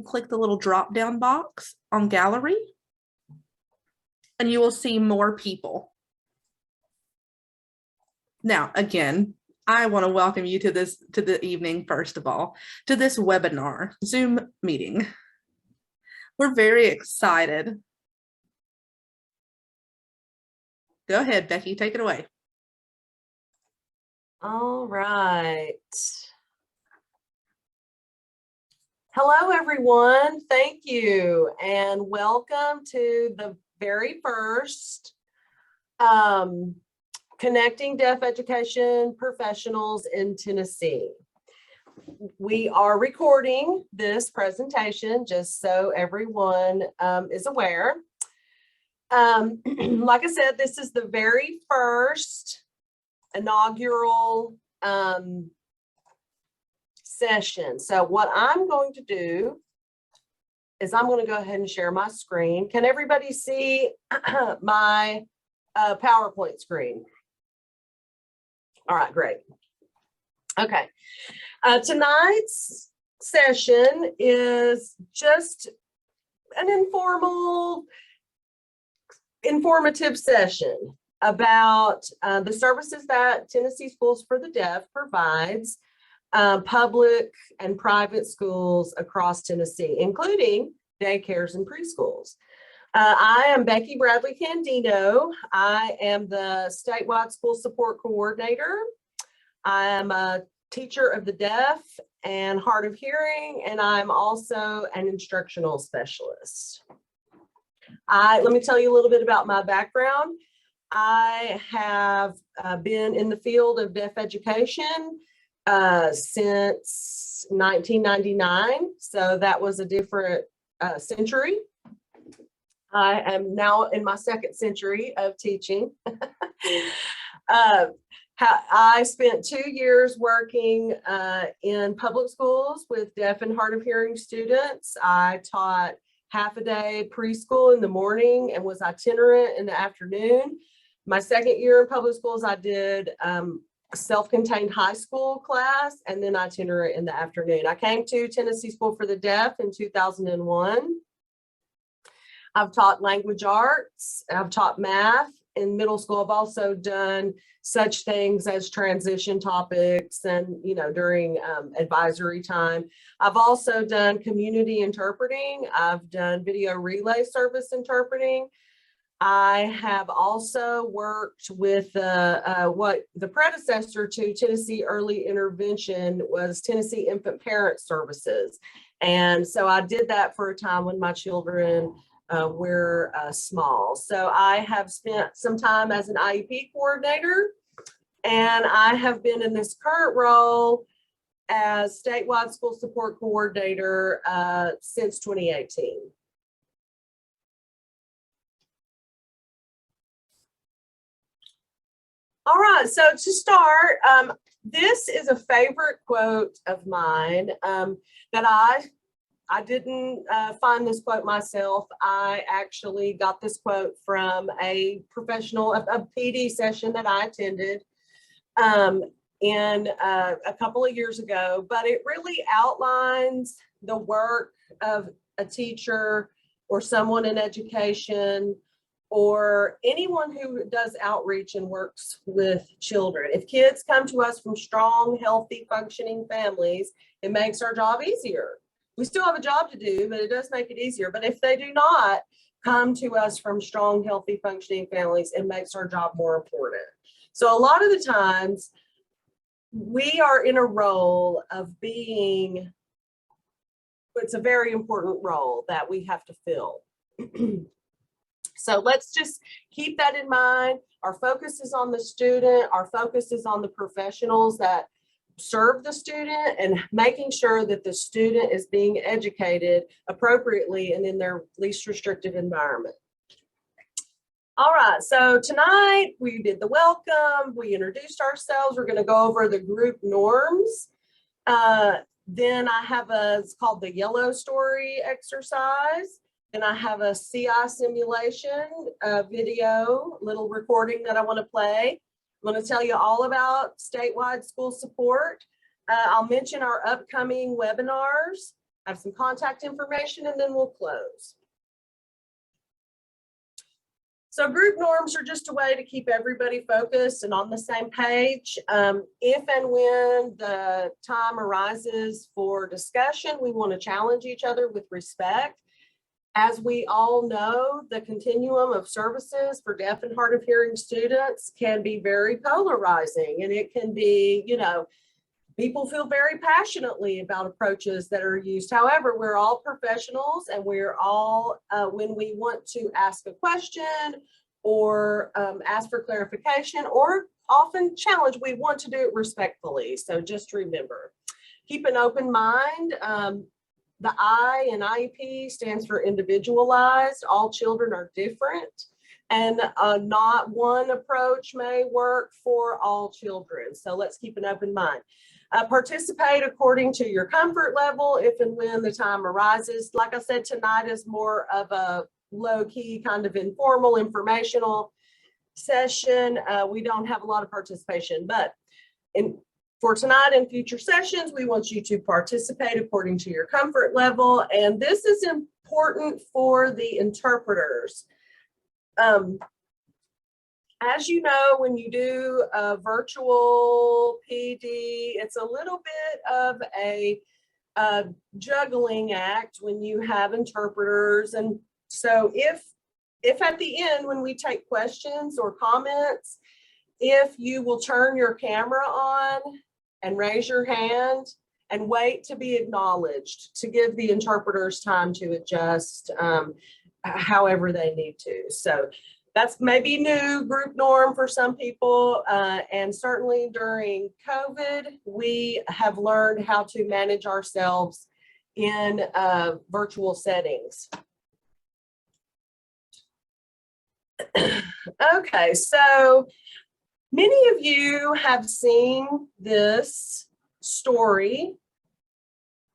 click the little drop down box on gallery and you will see more people. Now, again, I want to welcome you to the evening, first of all, to this webinar, Zoom meeting. We're very excited. Go ahead, Becky, take it away. All right. Hello, everyone. Thank you, and welcome to the very first Connecting Deaf Education Professionals in Tennessee. We are recording this presentation just so everyone is aware. Like I said, this is the very first inaugural session. So what I'm going to do is I'm going to go ahead and share my screen. Can everybody see my PowerPoint screen? All right, great. Okay. Tonight's session is just an informative session about the services that Tennessee Schools for the Deaf provides public and private schools across Tennessee, including daycares and preschools. I am Becky Bradley Candino. I am the statewide school support coordinator. I am a teacher of the deaf and hard of hearing, and I'm also an instructional specialist. Let me tell you a little bit about my background. I have been in the field of deaf education since 1999, so that was a different century. I am now in my second century of teaching. I spent 2 years working in public schools with deaf and hard of hearing students. I taught half a day preschool in the morning and was itinerant in the afternoon. My second year in public schools, I did a self-contained high school class and then itinerant in the afternoon. I came to Tennessee School for the Deaf in 2001. I've taught language arts, I've taught math in middle school. I've also done such things as transition topics and, you know, during advisory time. I've also done community interpreting. I've done video relay service interpreting. I have also worked with what the predecessor to Tennessee Early Intervention was Tennessee Infant Parent Services. And so I did that for a time when my children were small. So I have spent some time as an IEP coordinator, and I have been in this current role as statewide school support coordinator since 2018. All right, so to start, this is a favorite quote of mine that I didn't find this quote myself. I actually got this quote from a PD session that I attended a couple of years ago, but it really outlines the work of a teacher or someone in education or anyone who does outreach and works with children. If kids come to us from strong, healthy, functioning families, it makes our job easier. We still have a job to do, but it does make it easier. But if they do not come to us from strong, healthy, functioning families, it makes our job more important. So a lot of the times we are in a role of being, it's a very important role that we have to fill. So let's just keep that in mind. Our focus is on the student. Our focus is on the professionals that serve the student and making sure that the student is being educated appropriately and in their least restrictive environment. All right, so tonight we did the welcome, we introduced ourselves, we're gonna go over the group norms. Then I have it's called the yellow story exercise. Then I have a CI simulation video, little recording that I wanna play. I'm going to tell you all about statewide school support. I'll mention our upcoming webinars. have some contact information, and then we'll close. So group norms are just a way to keep everybody focused and on the same page. If and when the time arises for discussion, we want to challenge each other with respect. As we all know, the continuum of services for deaf and hard of hearing students can be very polarizing, and it can be, you know, people feel very passionately about approaches that are used. However, we're all professionals, and we're all, when we want to ask a question or ask for clarification or often challenge, we want to do it respectfully. So just remember, keep an open mind. The I in IEP stands for individualized. All children are different, and not one approach may work for all children. So let's keep an open mind. Participate according to your comfort level if and when the time arises. Like I said, tonight is more of a low-key kind of informal, informational session. We don't have a lot of participation, but for tonight and future sessions, we want you to participate according to your comfort level. And this is important for the interpreters. As you know, when you do a virtual PD, it's a little bit of a juggling act when you have interpreters. And so if at the end, when we take questions or comments, if you will turn your camera on and raise your hand and wait to be acknowledged, to give the interpreters time to adjust however they need to. So that's maybe new group norm for some people. And certainly during COVID, we have learned how to manage ourselves in virtual settings. Okay, so many of you have seen this story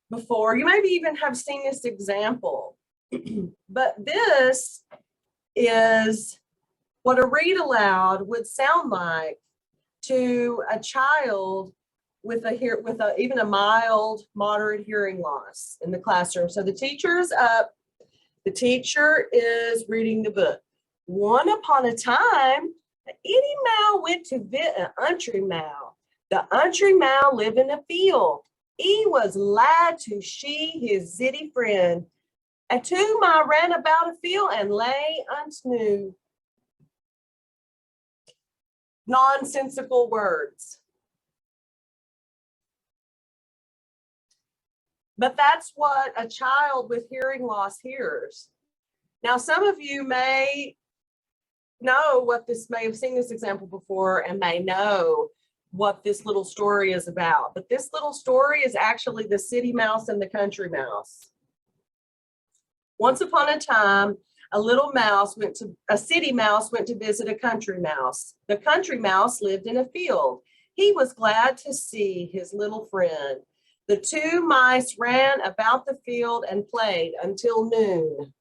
before. You maybe even have seen this example, but this is what a read aloud would sound like to a child with even a mild, moderate hearing loss in the classroom. So the teacher is up, the teacher is reading the book. One upon a time, the itty mouse went to visit an country mouse. The country mouse lived in a field. He was lad to she his zitty friend. And two ma ran about a field and lay unsnoo. Nonsensical words. But that's what a child with hearing loss hears. Now, some of you may know may have seen this example before and may know what this little story is about. But this little story is actually the city mouse and the country mouse. Once upon a time, a city mouse went to visit a country mouse. The country mouse lived in a field. He was glad to see his little friend. The two mice ran about the field and played until noon.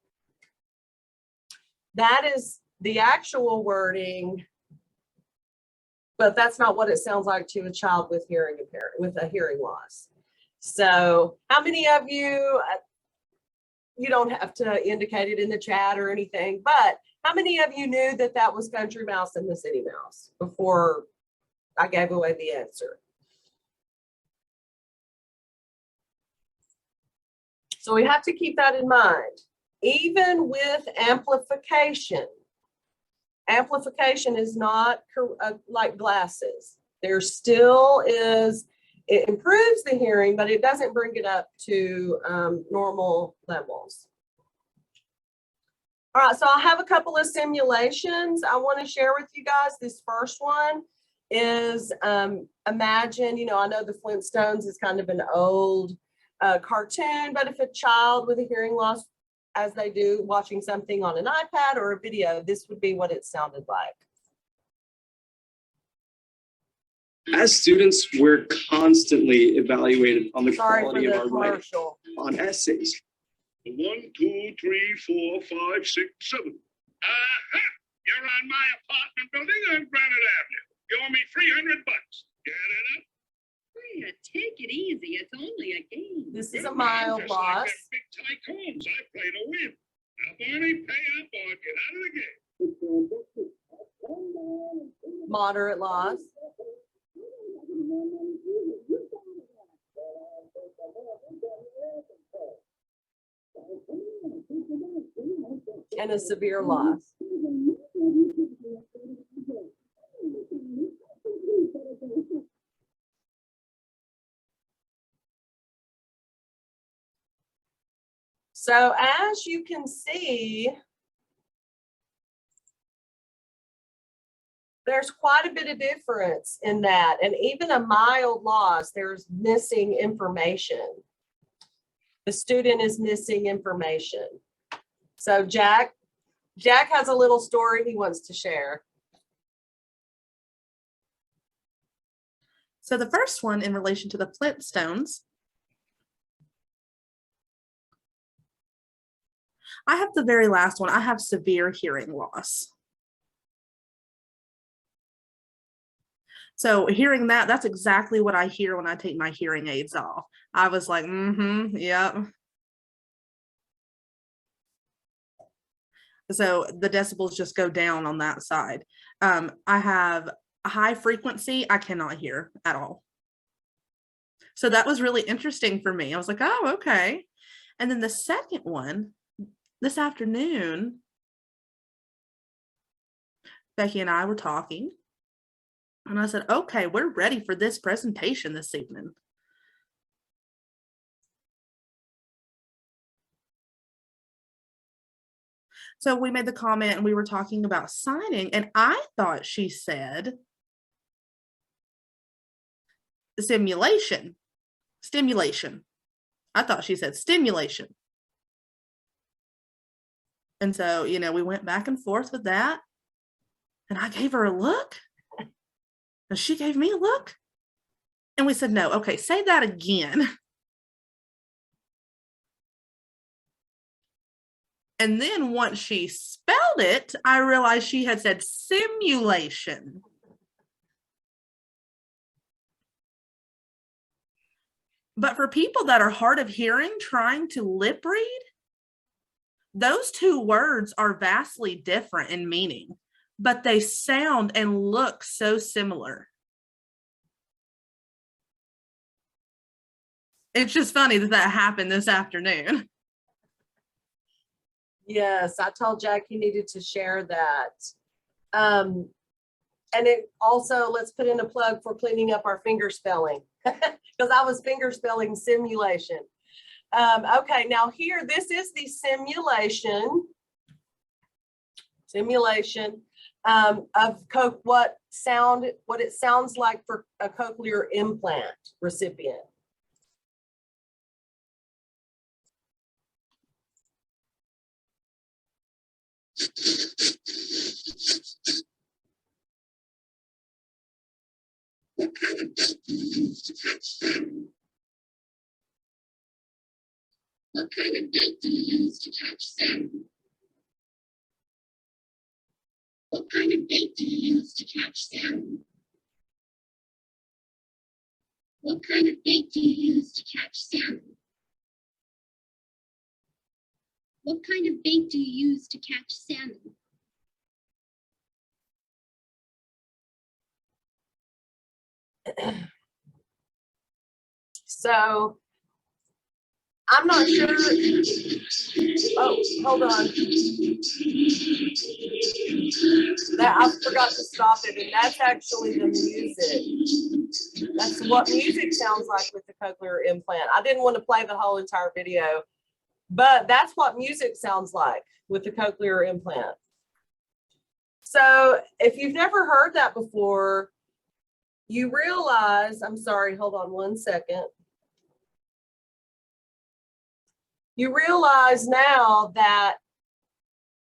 That is the actual wording, but that's not what it sounds like to a child with a hearing loss. So how many of you, you don't have to indicate it in the chat or anything, but how many of you knew that that was country mouse and the city mouse before I gave away the answer? So we have to keep that in mind. Even with amplification is not like glasses. There still is, it improves the hearing, but it doesn't bring it up to normal levels. All right, so I have a couple of simulations I want to share with you guys. This first one is imagine, I know the Flintstones is kind of an old cartoon, but if a child with a hearing loss, as they do, watching something on an iPad or a video, this would be what it sounded like. As students, we're constantly evaluated on the quality of our writing, on essays. 1, 2, 3, 4, 5, 6, 7. You're on my apartment building on Granite Avenue. You owe me $300. Get it up? Wait a Take it easy. It's only a game. This is a Well, mild just like loss. that big tycoons. I play to win. Now, Barney, pay up or get out of the game. Moderate loss. And a severe loss. So as you can see, there's quite a bit of difference in that. And even a mild loss, there's missing information. The student is missing information. So Jack has a little story he wants to share. So the first one in relation to the Flintstones, I have the very last one. I have severe hearing loss. So hearing that, that's exactly what I hear when I take my hearing aids off. I was like, yep. So the decibels just go down on that side. I have a high frequency, I cannot hear at all. So that was really interesting for me. I was like, oh, okay. And then the second one, this afternoon, Becky and I were talking. And I said, okay, we're ready for this presentation this evening. So we made the comment and we were talking about signing, and I thought she said stimulation. I thought she said stimulation. And so, you know, we went back and forth with that, and I gave her a look. And she gave me a look, and we said, no, okay, say that again. And then once she spelled it, I realized she had said simulation. But for people that are hard of hearing, trying to lip read, those two words are vastly different in meaning, but they sound and look so similar. It's just funny that that happened this afternoon. Yes, I told Jack he needed to share that. And it also, let's put in a plug for cleaning up our finger spelling, because I was finger spelling simulation. Okay, now here, this is the simulation of what it sounds like for a cochlear implant recipient. What kind of bait do you use to catch sound? What kind of bait do you use to catch sound? What kind of bait do you use to catch sound? What kind of bait do you use to catch salmon? So I'm not sure. Oh, hold on. That I forgot to stop it, and that's actually the music. That's what music sounds like with the cochlear implant. I didn't want to play the whole entire video, but that's what music sounds like with the cochlear implant. So if you've never heard that before, you realize, I'm sorry, hold on one second. You realize now that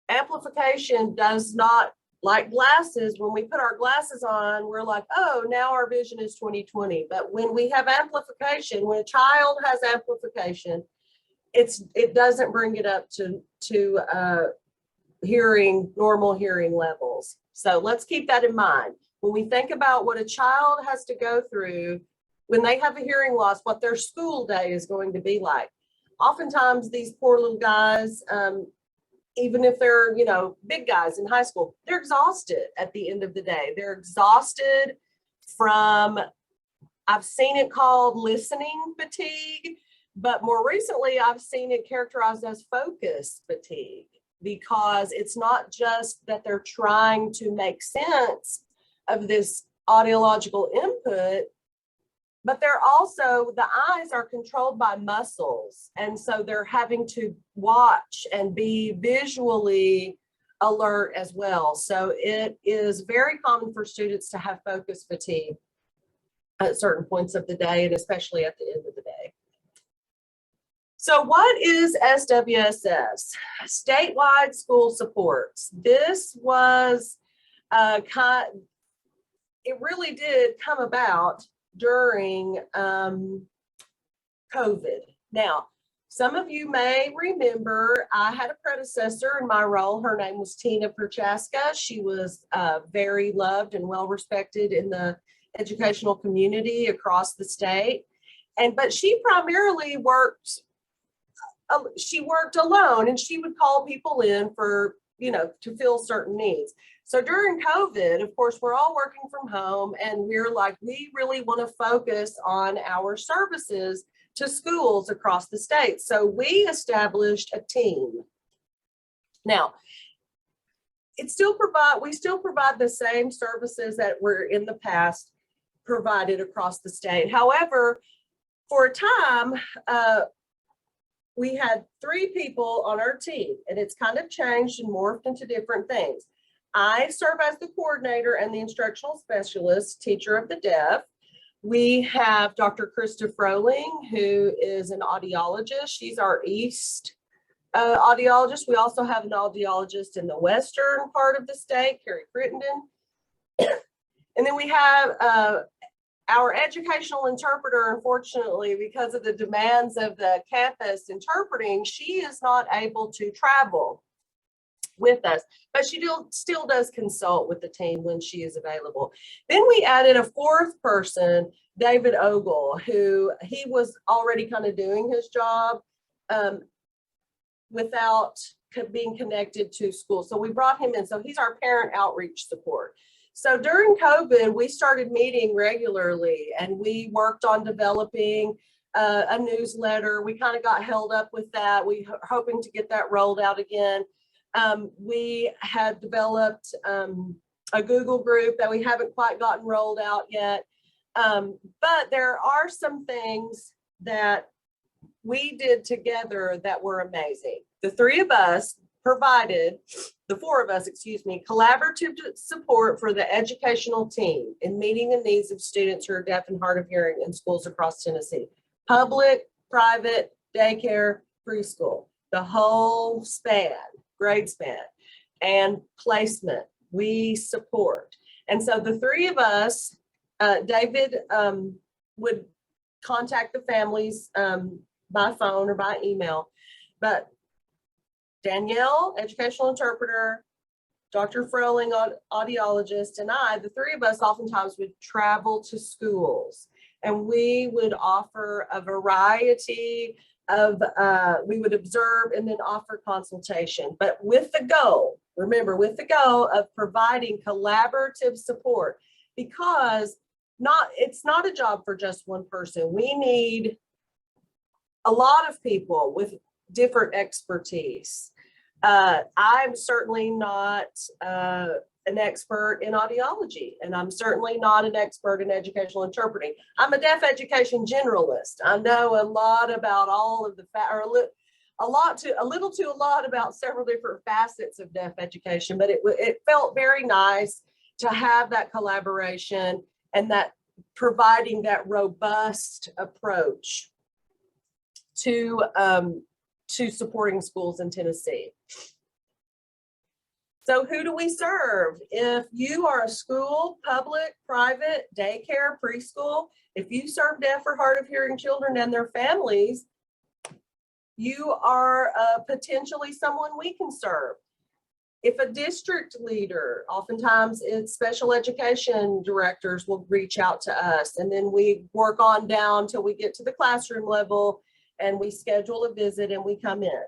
amplification does not, like glasses, when we put our glasses on, we're like, oh, now our vision is 20/20. But when we have amplification, when a child has amplification, it doesn't bring it up to normal hearing levels. So let's keep that in mind. When we think about what a child has to go through when they have a hearing loss, what their school day is going to be like. Oftentimes these poor little guys, even if they're, you know, big guys in high school, they're exhausted at the end of the day. They're exhausted from, I've seen it called listening fatigue, but more recently I've seen it characterized as focus fatigue, because it's not just that they're trying to make sense of this audiological input, but they're also, the eyes are controlled by muscles. And so they're having to watch and be visually alert as well. So it is very common for students to have focus fatigue at certain points of the day, and especially at the end of the day. So what is SWSS? Statewide School Supports. This was it really did come about during COVID. Now, some of you may remember I had a predecessor in my role. Her name was Tina Prochaska. She was very loved and well respected in the educational community across the state. But she primarily worked alone, and she would call people in for, you know, to fill certain needs. So during COVID, of course, we're all working from home, and we're like, we really want to focus on our services to schools across the state. So we established a team. Now, we still provide the same services that were in the past provided across the state. However, for a time, we had 3 people on our team, and it's kind of changed and morphed into different things. I serve as the coordinator and the instructional specialist, teacher of the deaf. We have Dr. Krista Froling, who is an audiologist. She's our East audiologist. We also have an audiologist in the western part of the state, Carrie Crittenden. And then we have our educational interpreter. Unfortunately, because of the demands of the campus interpreting, she is not able to travel with us, but she still does consult with the team when she is available. Then we added a 4th person, David Ogle, who he was already kind of doing his job without being connected to school. So we brought him in. So he's our parent outreach support. So during COVID, we started meeting regularly, and we worked on developing a newsletter. We kind of got held up with that. We were hoping to get that rolled out again. We had developed a Google group that we haven't quite gotten rolled out yet. But there are some things that we did together that were amazing. The 4 of us provided collaborative support for the educational team in meeting the needs of students who are deaf and hard of hearing in schools across Tennessee. Public, private, daycare, preschool, the whole span, grade span, and placement, we support. And so the 3 of us, David would contact the families by phone or by email, but Danielle, educational interpreter, Dr. Froling, audiologist, and I, the 3 of us oftentimes would travel to schools, and we would offer a variety of, we would observe and then offer consultation, but with the goal, remember, with the goal of providing collaborative support, because it's not a job for just one person. We need a lot of people with different expertise. I'm certainly not an expert in audiology, and I'm certainly not an expert in educational interpreting. I'm a deaf education generalist. I know a lot about all of the a lot about several different facets of deaf education, but it felt very nice to have that collaboration and that providing that robust approach to supporting schools in Tennessee. So who do we serve? If you are a school, public, private, daycare, preschool, if you serve deaf or hard of hearing children and their families, you are potentially someone we can serve. If a district leader, oftentimes it's special education directors will reach out to us, and then we work on down till we get to the classroom level and we schedule a visit and we come in.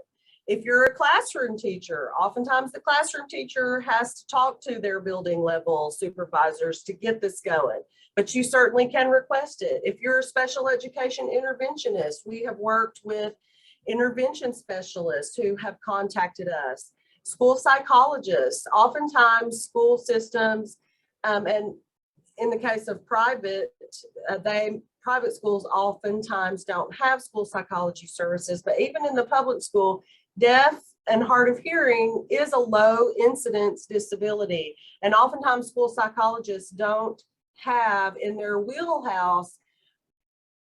If you're a classroom teacher, oftentimes the classroom teacher has to talk to their building level supervisors to get this going, but you certainly can request it. If you're a special education interventionist, we have worked with intervention specialists who have contacted us. School psychologists, oftentimes school systems, and in the case of private schools oftentimes don't have school psychology services, but even in the public school, deaf and hard of hearing is a low incidence disability. And oftentimes school psychologists don't have in their wheelhouse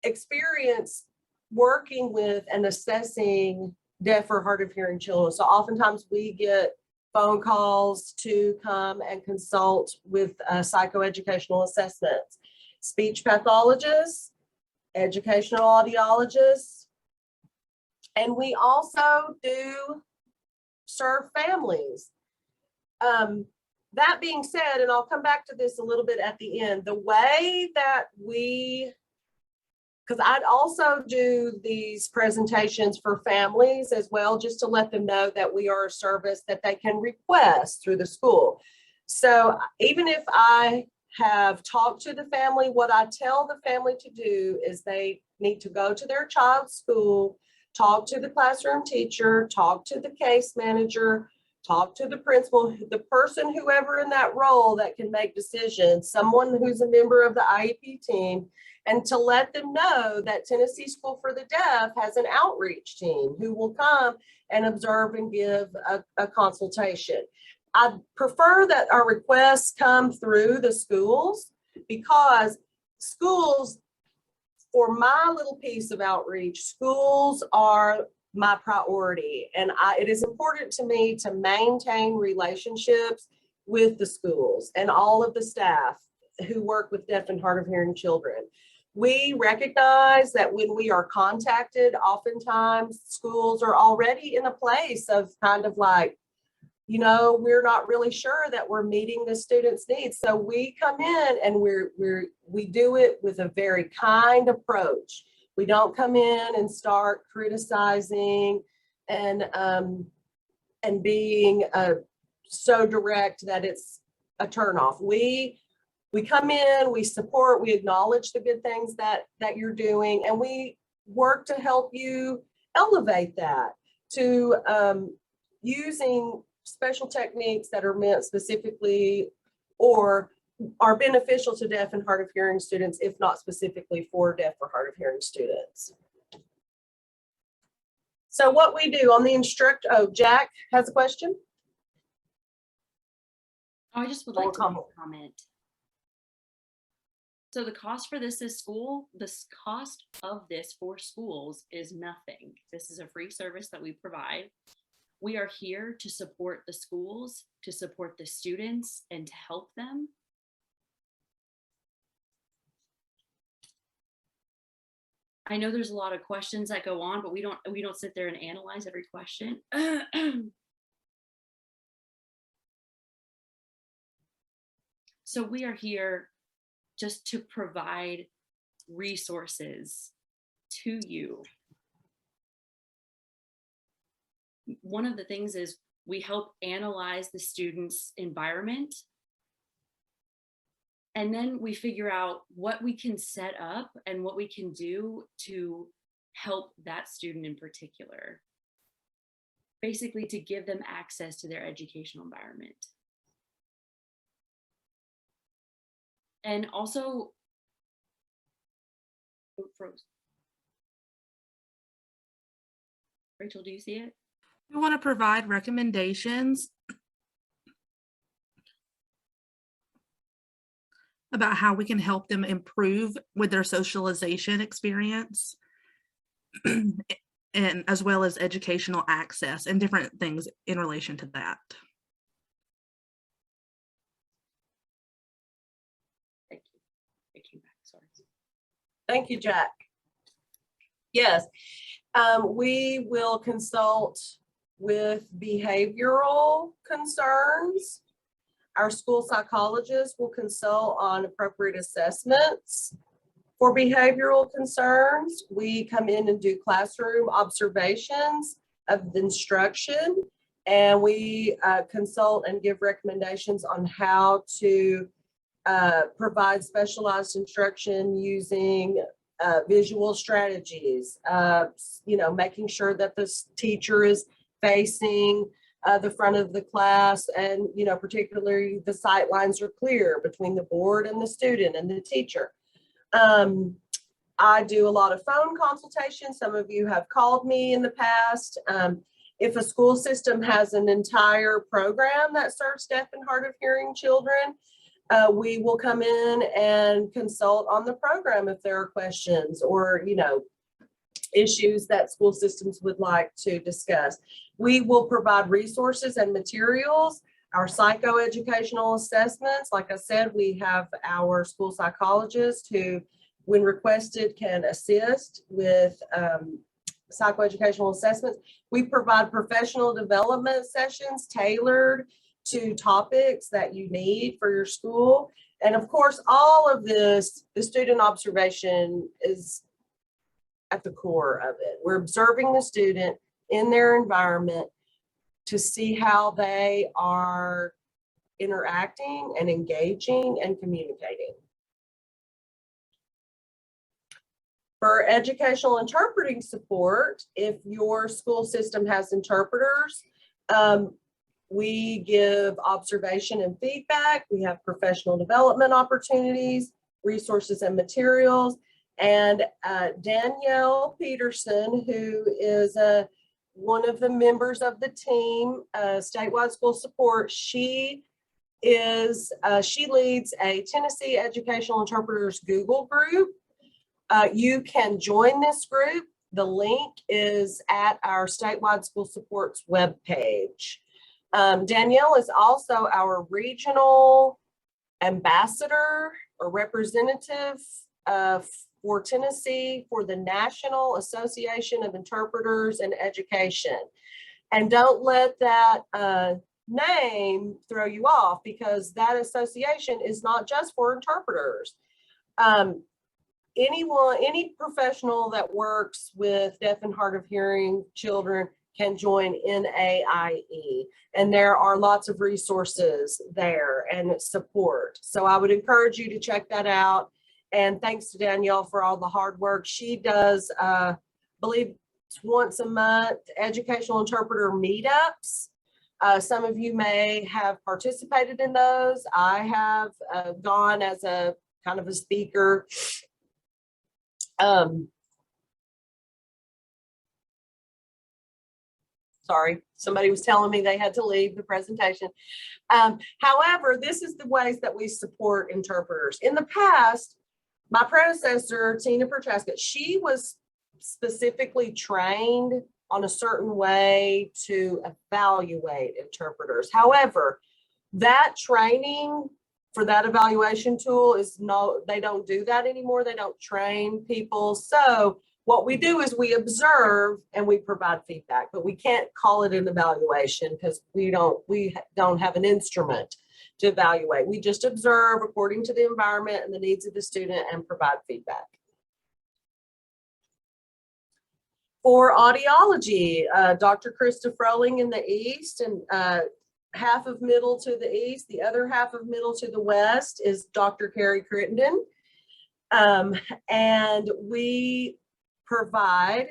experience working with and assessing deaf or hard of hearing children. So oftentimes we get phone calls to come and consult with psychoeducational assessments, speech pathologists, educational audiologists, and we also do serve families. That being said, and I'll come back to this a little bit at the end, the way that because I'd also do these presentations for families as well, just to let them know that we are a service that they can request through the school. So even if I have talked to the family, what I tell the family to do is they need to go to their child's school, talk to the classroom teacher, talk to the case manager, talk to the principal, the person, whoever in that role that can make decisions, someone who's a member of the IEP team, and to let them know that Tennessee School for the Deaf has an outreach team who will come and observe and give a consultation. I prefer that our requests come through the schools, because schools, for my little piece of outreach, schools are my priority. And it is important to me to maintain relationships with the schools and all of the staff who work with deaf and hard of hearing children. We recognize that when we are contacted, oftentimes schools are already in a place of kind of like, you know, we're not really sure that we're meeting the students' needs. So we come in and we do it with a very kind approach. We don't come in and start criticizing and being so direct that it's a turnoff. We come in, we support, we acknowledge the good things that you're doing, and we work to help you elevate that to using special techniques that are meant specifically or are beneficial to deaf and hard of hearing students, if not specifically for deaf or hard of hearing students. So what we do on the Jack has a question. I just would like to make a comment. So the cost for this cost of this for schools is nothing. This is a free service that we provide. We are here to support the schools, to support the students, and to help them. I know there's a lot of questions that go on, but we don't sit there and analyze every question. So we are here just to provide resources to you. One of the things is we help analyze the student's environment, and then we figure out what we can set up and what we can do to help that student in particular. Basically, to give them access to their educational environment. And also, oh, froze. Rachel, do you see it? We want to provide recommendations about how we can help them improve with their socialization experience and as well as educational access and different things in relation to that. Thank you. I came back, sorry. Thank you, Jack. Yes, we will consult with behavioral concerns. Our school psychologist will consult on appropriate assessments for behavioral concerns. We come in and do classroom observations of the instruction, and we consult and give recommendations on how to provide specialized instruction using visual strategies, making sure that this teacher is facing the front of the class, and particularly the sight lines are clear between the board and the student and the teacher. I do a lot of phone consultations. Some of you have called me in the past. If a school system has an entire program that serves deaf and hard of hearing children, we will come in and consult on the program if there are questions or, issues that school systems would like to discuss. We will provide resources and materials, our psychoeducational assessments. Like I said, we have our school psychologist who, when requested, can assist with psychoeducational assessments. We provide professional development sessions tailored to topics that you need for your school. And of course, all of this, the student observation is at the core of it. We're observing the student in their environment to see how they are interacting and engaging and communicating. For educational interpreting support, if your school system has interpreters, we give observation and feedback. We have professional development opportunities, resources and materials. And Danielle Peterson, who is one of the members of the team, Statewide School Support, she leads a Tennessee Educational Interpreters Google group. You can join this group. The link is at our Statewide School Support's webpage. Danielle is also our regional ambassador or representative for Tennessee for the National Association of Interpreters in Education. And don't let that name throw you off, because that association is not just for interpreters. Any professional that works with deaf and hard of hearing children can join NAIE, and there are lots of resources there and support. So I would encourage you to check that out. And thanks to Danielle for all the hard work. She does, I believe once a month, educational interpreter meetups. Some of you may have participated in those. I have gone as a kind of a speaker. Sorry, somebody was telling me they had to leave the presentation. However, this is the ways that we support interpreters. In the past, my predecessor, Tina Prochaska, she was specifically trained on a certain way to evaluate interpreters. However, that training for that evaluation tool is they don't do that anymore. They don't train people. So what we do is we observe and we provide feedback, but we can't call it an evaluation because we don't have an instrument to evaluate. We just observe according to the environment and the needs of the student and provide feedback. For audiology, Dr. Krista Froling in the East, and half of middle to the east, the other half of middle to the west is Dr. Carrie Crittenden. And we provide,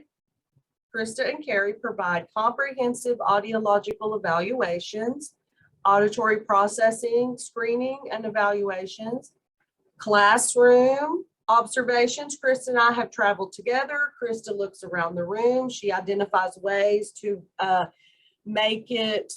Krista and Carrie provide comprehensive audiological evaluations, auditory processing, screening and evaluations, classroom observations. Krista and I have traveled together. Krista looks around the room. She identifies ways to make it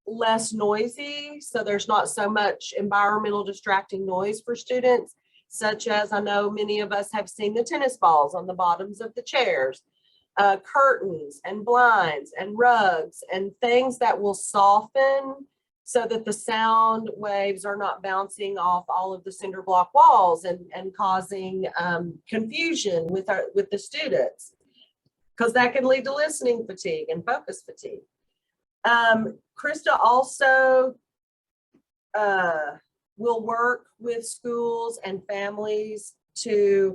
less noisy, so there's not so much environmental distracting noise for students, such as, I know many of us have seen the tennis balls on the bottoms of the chairs, curtains and blinds and rugs and things that will soften so that the sound waves are not bouncing off all of the cinder block walls and causing confusion with the students. because that can lead to listening fatigue and focus fatigue. Krista also will work with schools and families she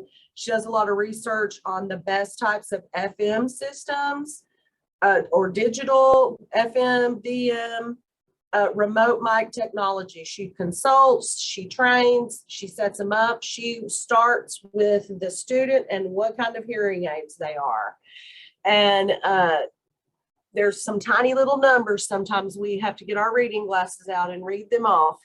does a lot of research on the best types of FM systems or digital FM, DM, remote mic technology. She consults, she trains, she sets them up. She starts with the student and what kind of hearing aids they are. And there's some tiny little numbers. Sometimes we have to get our reading glasses out and read them off.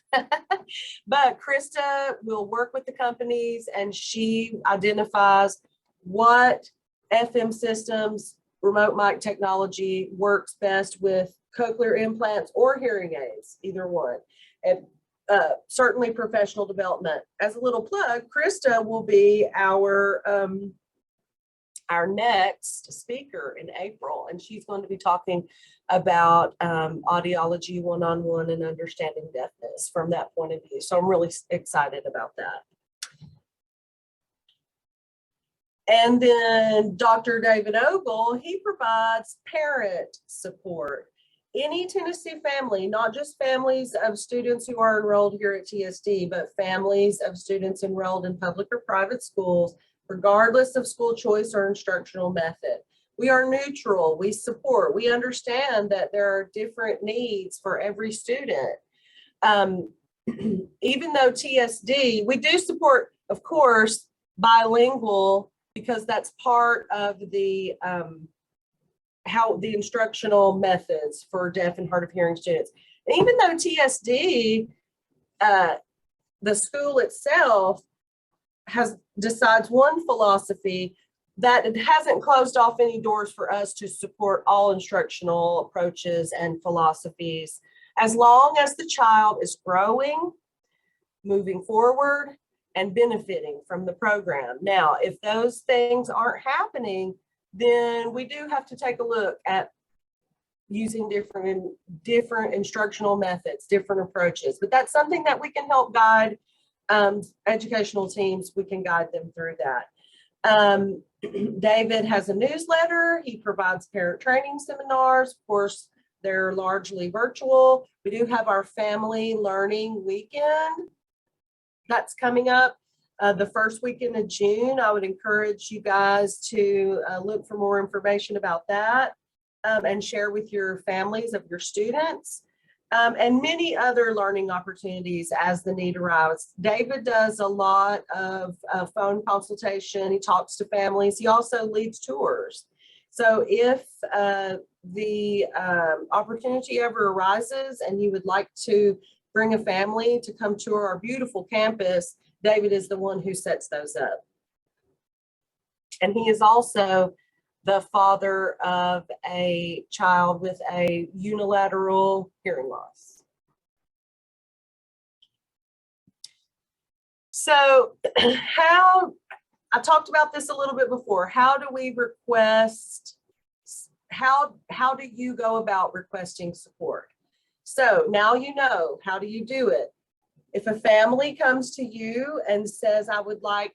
But Krista will work with the companies and she identifies what FM systems, remote mic technology works best with cochlear implants or hearing aids, either one. And certainly professional development. As a little plug, Krista will be our next speaker in April, and she's going to be talking about audiology one-on-one and understanding deafness from that point of view. So I'm really excited about that. And then Dr. David Ogle, he provides parent support. Any Tennessee family, not just families of students who are enrolled here at TSD, but families of students enrolled in public or private schools, regardless of school choice or instructional method. We are neutral, we support, we understand that there are different needs for every student. Even though TSD, we do support, of course, bilingual, because that's part of the how the instructional methods for deaf and hard of hearing students. And even though TSD, the school itself decides one philosophy, that it hasn't closed off any doors for us to support all instructional approaches and philosophies, as long as the child is growing, moving forward, and benefiting from the program. Now, if those things aren't happening, then we do have to take a look at using different instructional methods, different approaches. But that's something that we can help guide educational teams. We can guide them through that. David has a newsletter. He provides parent training seminars. Of course, they're largely virtual. We do have our family learning weekend that's coming up the first weekend of June. I would encourage you guys to look for more information about that and share with your families of your students. And many other learning opportunities as the need arrives. David does a lot of phone consultation. He talks to families. He also leads tours. So if the opportunity ever arises and you would like to bring a family to come tour our beautiful campus, David is the one who sets those up. And he is also the father of a child with a unilateral hearing loss. So I talked about this a little bit before. How do we request, how do you go about requesting support? So now you know, how do you do it? If a family comes to you and says, I would like,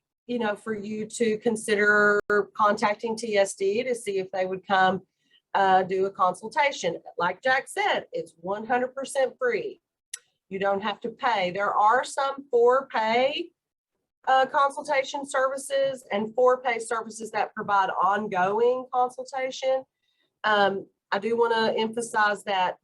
for you to consider contacting TSD to see if they would come do a consultation. Like Jack said, it's 100% free. You don't have to pay. There are some for-pay consultation services and for-pay services that provide ongoing consultation. I do want to emphasize that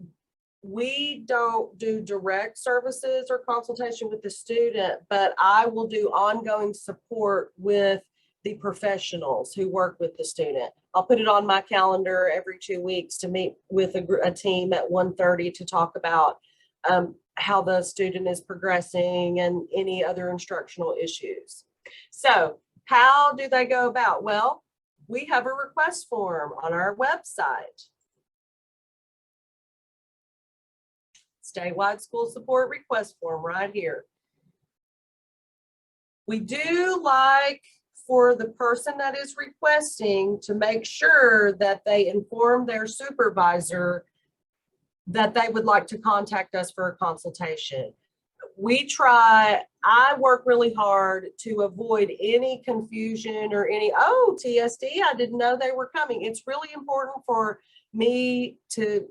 we don't do direct services or consultation with the student, but I will do ongoing support with the professionals who work with the student. I'll put it on my calendar every 2 weeks to meet with a team at 1:30 to talk about how the student is progressing and any other instructional issues. So how do they go about? Well, we have a request form on our website. Statewide School Support Request Form right here. We do like for the person that is requesting to make sure that they inform their supervisor that they would like to contact us for a consultation. We try I work really hard to avoid any confusion or any, oh, TSD, I didn't know they were coming. It's really important for me to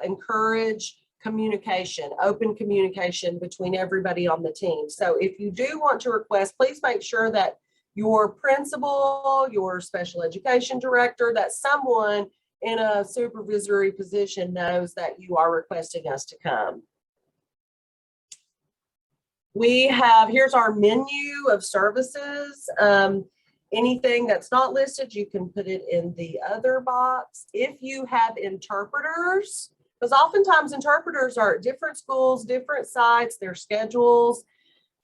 encourage communication, open communication between everybody on the team. So if you do want to request, please make sure that your principal, your special education director, that someone in a supervisory position knows that you are requesting us to come. We have, here's our menu of services. Anything that's not listed, you can put it in the other box. If you have interpreters, because oftentimes interpreters are at different schools, different sites, their schedules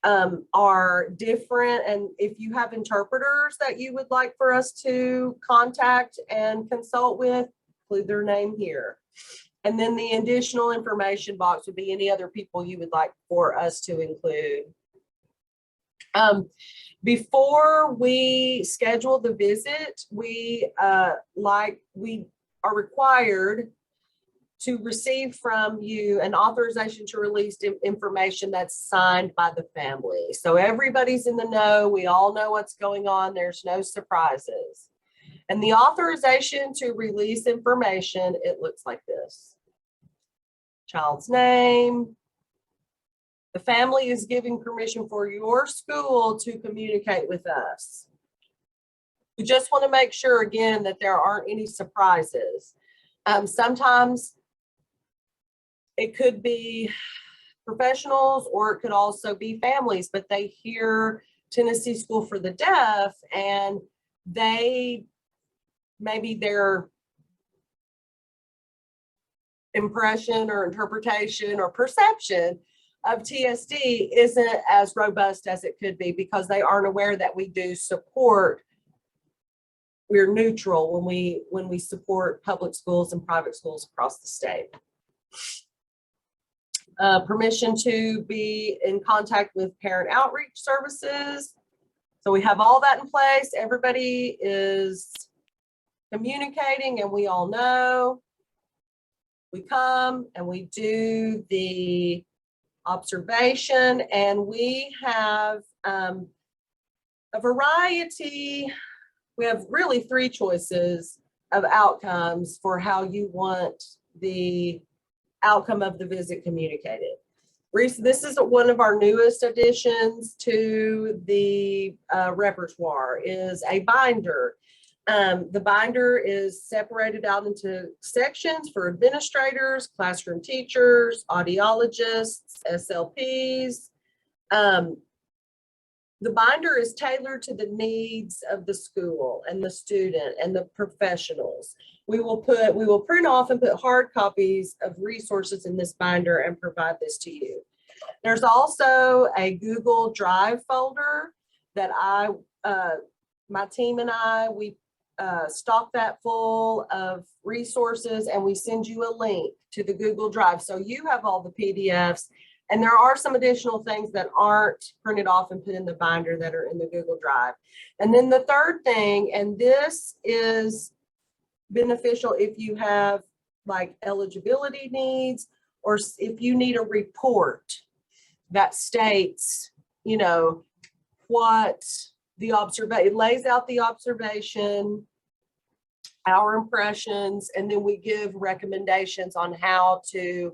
are different. And if you have interpreters that you would like for us to contact and consult with, include their name here. And then the additional information box would be any other people you would like for us to include. Before we schedule the visit, we are required to receive from you an authorization to release information that's signed by the family. So everybody's in the know. We all know what's going on. There's no surprises. And the authorization to release information, it looks like this. Child's name. The family is giving permission for your school to communicate with us. We just want to make sure, again, that there aren't any surprises. Sometimes it could be professionals or it could also be families, but they hear Tennessee School for the Deaf and maybe their impression or interpretation or perception of TSD isn't as robust as it could be because they aren't aware that we do support. We're neutral when we support public schools and private schools across the state. Permission to be in contact with parent outreach services. So we have all that in place. Everybody is communicating and we all know. We come and we do the observation and we have a variety. We have really 3 choices of outcomes for how you want the outcome of the visit communicated. This is one of our newest additions to the repertoire is a binder. The binder is separated out into sections for administrators, classroom teachers, audiologists, SLPs. The binder is tailored to the needs of the school and the student and the professionals. We will print off and put hard copies of resources in this binder and provide this to you. There's also a Google Drive folder that my team and I, we stock that full of resources and we send you a link to the Google Drive. So you have all the PDFs. And there are some additional things that aren't printed off and put in the binder that are in the Google Drive. And then the third thing, and this is beneficial if you have like eligibility needs or if you need a report that states, you know, what the observation, it lays out the observation, our impressions, and then we give recommendations on how to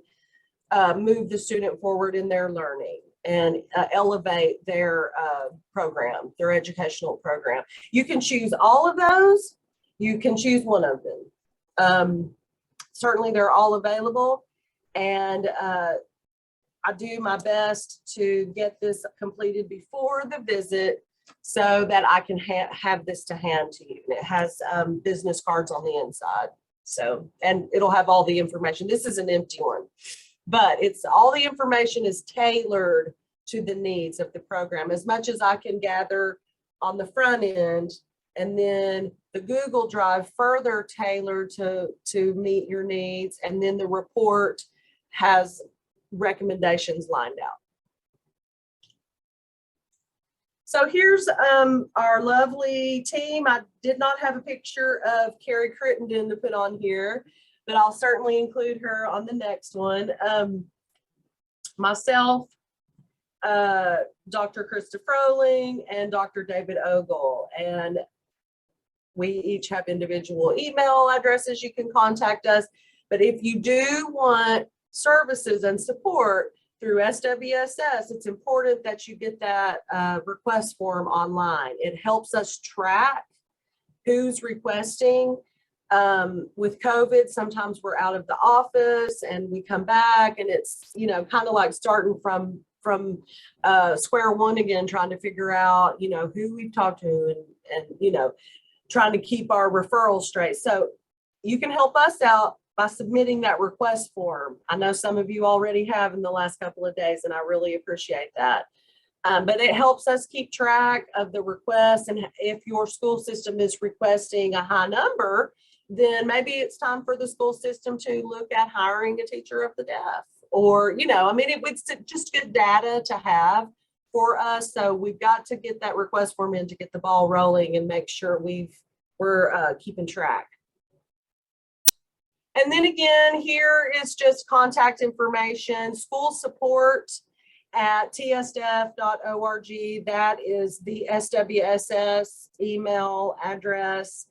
move the student forward in their learning and elevate their program, their educational program. You can choose all of those. You can choose one of them. Certainly they're all available. And I do my best to get this completed before the visit so that I can have this to hand to you. And it has business cards on the inside. So, and it'll have all the information. This is an empty one. But it's all the information is tailored to the needs of the program as much as I can gather on the front end, and then the Google Drive further tailored to meet your needs, and then the report has recommendations lined out. So here's our lovely team. I did not have a picture of Carrie Crittenden to put on here, but I'll certainly include her on the next one. Myself, Dr. Krista Froling and Dr. David Ogle. And we each have individual email addresses you can contact us. But if you do want services and support through SWSS, it's important that you get that request form online. It helps us track who's requesting. With COVID, sometimes we're out of the office and we come back and it's, you know, kind of like starting from square one again, trying to figure out, you know, who we've talked to and, you know, trying to keep our referrals straight. So you can help us out by submitting that request form. I know some of you already have in the last couple of days, and I really appreciate that. But it helps us keep track of the requests. And if your school system is requesting a high number, then maybe it's time for the school system to look at hiring a teacher of the deaf. Or, you know, I mean, it's just good data to have for us. So we've got to get that request form in to get the ball rolling and make sure we're keeping track. And then again, here is just contact information, school support at tsdef.org. That is the SWSS email address.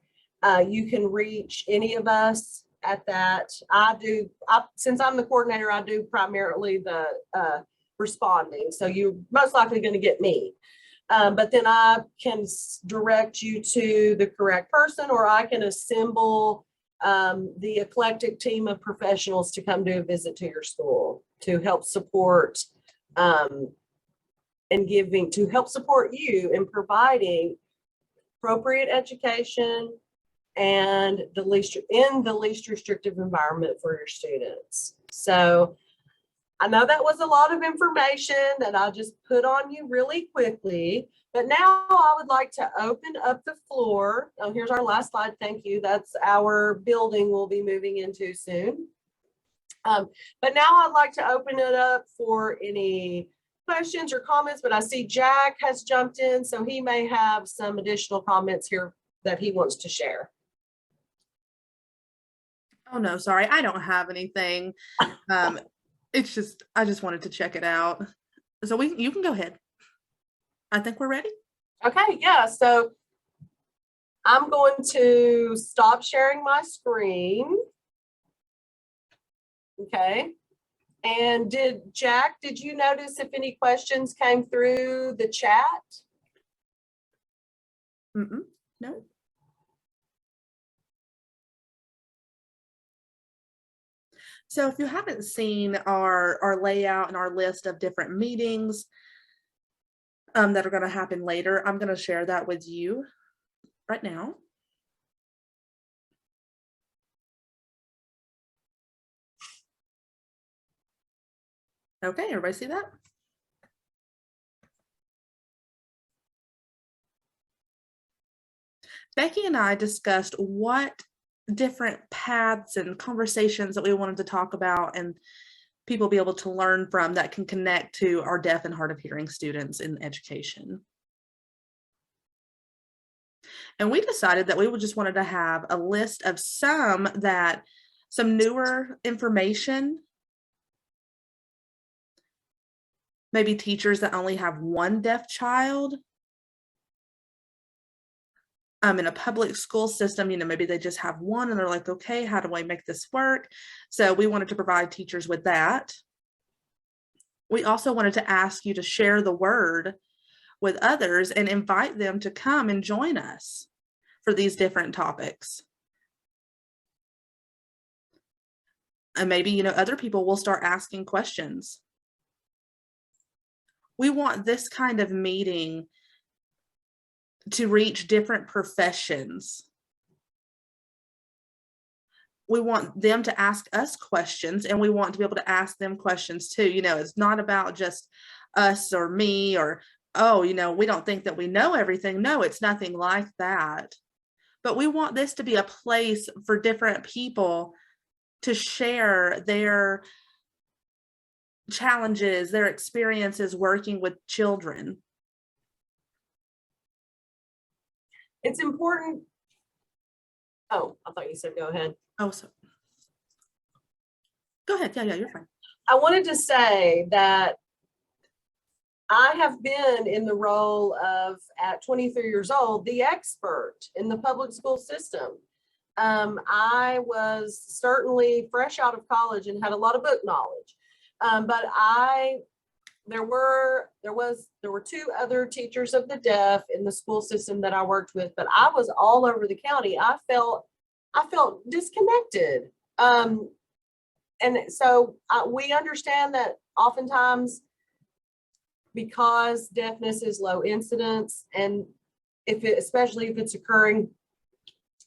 You can reach any of us at that. Since I'm the coordinator, I do primarily the responding. So you're most likely going to get me. But then I can direct you to the correct person, or I can assemble the eclectic team of professionals to come do a visit to your school to help support to help support you in providing appropriate education and in the least restrictive environment for your students. So I know that was a lot of information that I just put on you really quickly, but now I would like to open up the floor. Oh, here's our last slide. Thank you. That's our building we'll be moving into soon. But now I'd like to open it up for any questions or comments, but I see Jack has jumped in, so he may have some additional comments here that he wants to share. Oh, no, sorry. I don't have anything. It's just, I just wanted to check it out. So you can go ahead. I think we're ready. Okay, yeah, so I'm going to stop sharing my screen. Okay. And Jack, did you notice if any questions came through the chat? No. So if you haven't seen our layout and our list of different meetings that are going to happen later, I'm going to share that with you right now. Okay, everybody see that? Becky and I discussed what different paths and conversations that we wanted to talk about and people be able to learn from that can connect to our deaf and hard of hearing students in education. And we decided that we just wanted to have a list of some newer information, maybe teachers that only have one deaf child. In a public school system, you know, maybe they just have one and they're like, okay, how do I make this work? So we wanted to provide teachers with that. We also wanted to ask you to share the word with others and invite them to come and join us for these different topics. And maybe, you know, other people will start asking questions. We want this kind of meeting to reach different professions. We want them to ask us questions and we want to be able to ask them questions too. You know, it's not about just us or me or, oh, you know, we don't think that we know everything. No, it's nothing like that. But we want this to be a place for different people to share their challenges, their experiences working with children. It's important. Oh, I thought you said go ahead. Oh, so go ahead. Yeah, you're fine. I wanted to say that I have been in the role of, at 23 years old, the expert in the public school system. I was certainly fresh out of college and had a lot of book knowledge. But there were two other teachers of the deaf in the school system that I worked with, but I was all over the county. I felt disconnected. And so we understand that oftentimes, because deafness is low incidence, and especially if it's occurring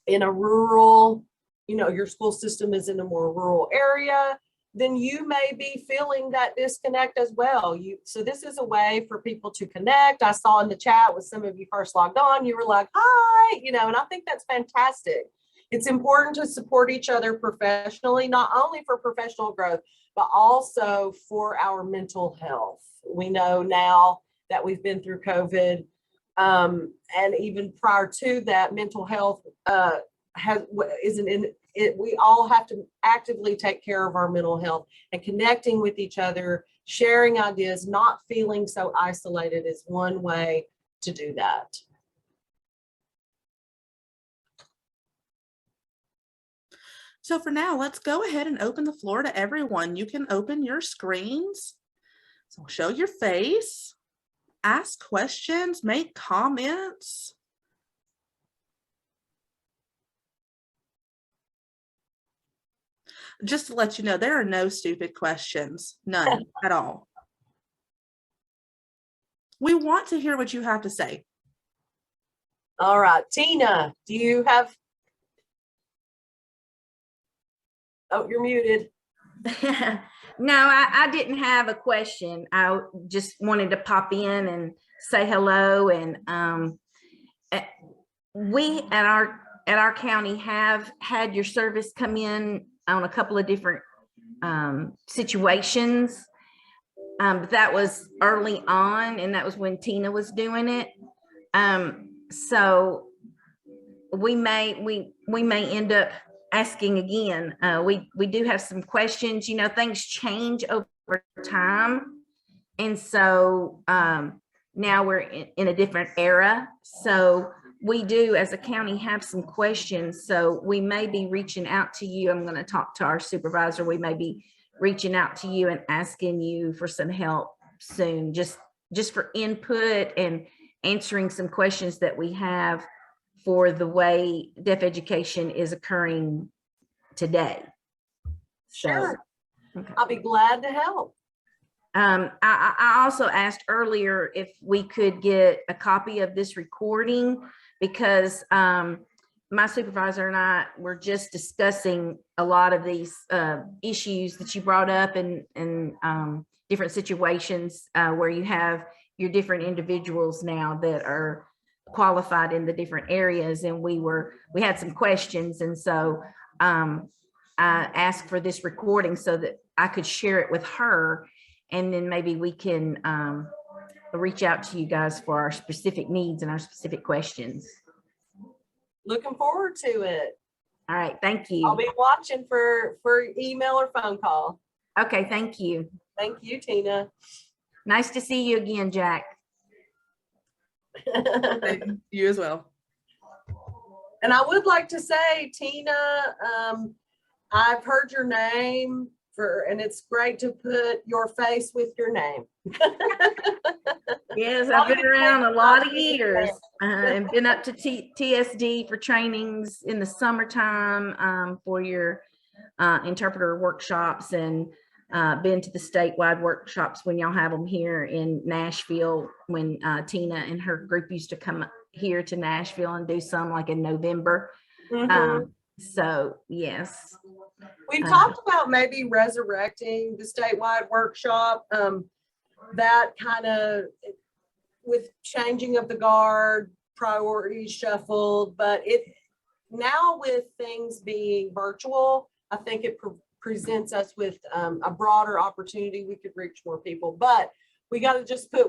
in a rural, your school system is in a more rural area, then you may be feeling that disconnect as well. So this is a way for people to connect. I saw in the chat with some of you first logged on, you were like, hi, and I think that's fantastic. It's important to support each other professionally, not only for professional growth, but also for our mental health. We know now that we've been through COVID, and even prior to that, mental health we all have to actively take care of our mental health, and connecting with each other, sharing ideas, not feeling so isolated is one way to do that. So for now, let's go ahead and open the floor to everyone. You can open your screens. So show your face, ask questions, make comments. Just to let you know, there are no stupid questions, none at all. We want to hear what you have to say. All right, Tina, do you have? Oh, you're muted. No, I didn't have a question. I just wanted to pop in and say hello. And we at our county have had your service come in on a couple of different situations. But that was early on, and that was when Tina was doing it. So we may end up asking again. We do have some questions. Things change over time, and so now we're in a different era. So we do, as a county, have some questions. So we may be reaching out to you. I'm going to talk to our supervisor. We may be reaching out to you and asking you for some help soon, just for input and answering some questions that we have for the way deaf education is occurring today. Sure. So, okay. I'll be glad to help. I also asked earlier if we could get a copy of this recording, because my supervisor and I were just discussing a lot of these issues that you brought up, and different situations where you have your different individuals now that are qualified in the different areas, and we had some questions, and so I asked for this recording so that I could share it with her, and then maybe we can reach out to you guys for our specific needs and our specific questions. Looking forward to it. All right, thank you. I'll be watching for email or phone call. Okay, thank you. Thank you, Tina. Nice to see you again, Jack. You as well. And I would like to say, Tina, I've heard your name and it's great to put your face with your name. Yes, I've been around a lot of years and been up to TSD for trainings in the summertime for your interpreter workshops, and been to the statewide workshops when y'all have them here in Nashville, when Tina and her group used to come here to Nashville and do some, like in November. Mm-hmm. So yes. We've talked about maybe resurrecting the statewide workshop, that kind of with changing of the guard, priorities shuffled, but now with things being virtual, I think it presents us with a broader opportunity. We could reach more people, but we got to just put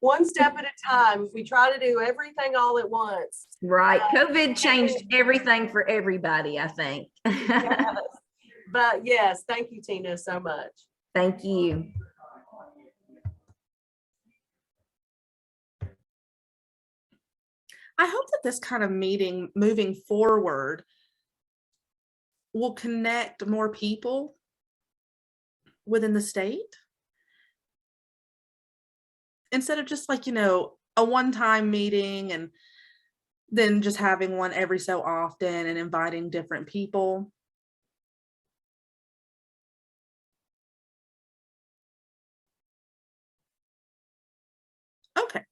one step at a time. If we try to do everything all at once. Right. COVID changed everything for everybody, I think. Yes. But yes, thank you, Tina, so much. Thank you. I hope that this kind of meeting moving forward will connect more people within the state. Instead of just like, a one-time meeting and then just having one every so often and inviting different people. Okay,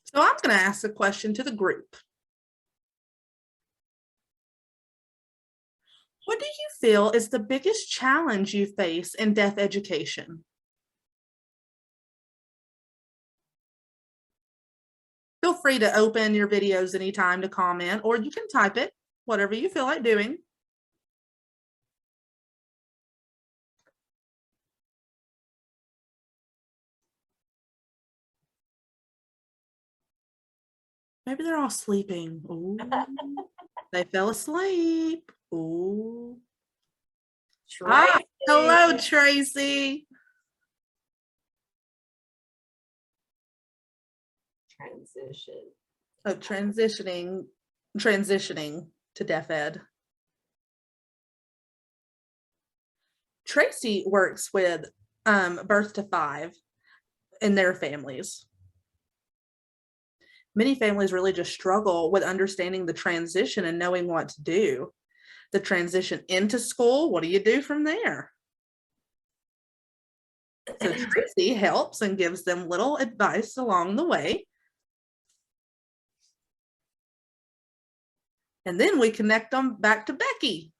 so I'm going to ask a question to the group. What do you feel is the biggest challenge you face in deaf education? Feel free to open your videos anytime to comment, or you can type it, whatever you feel like doing. Maybe they're all sleeping. Ooh, they fell asleep. Ooh. Ah, hello, Tracy. Transition. Oh, transitioning to deaf ed. Tracy works with birth to 5 in their families. Many families really just struggle with understanding the transition and knowing what to do. The transition into school, what do you do from there? So Tracy helps and gives them little advice along the way. And then we connect them back to Becky.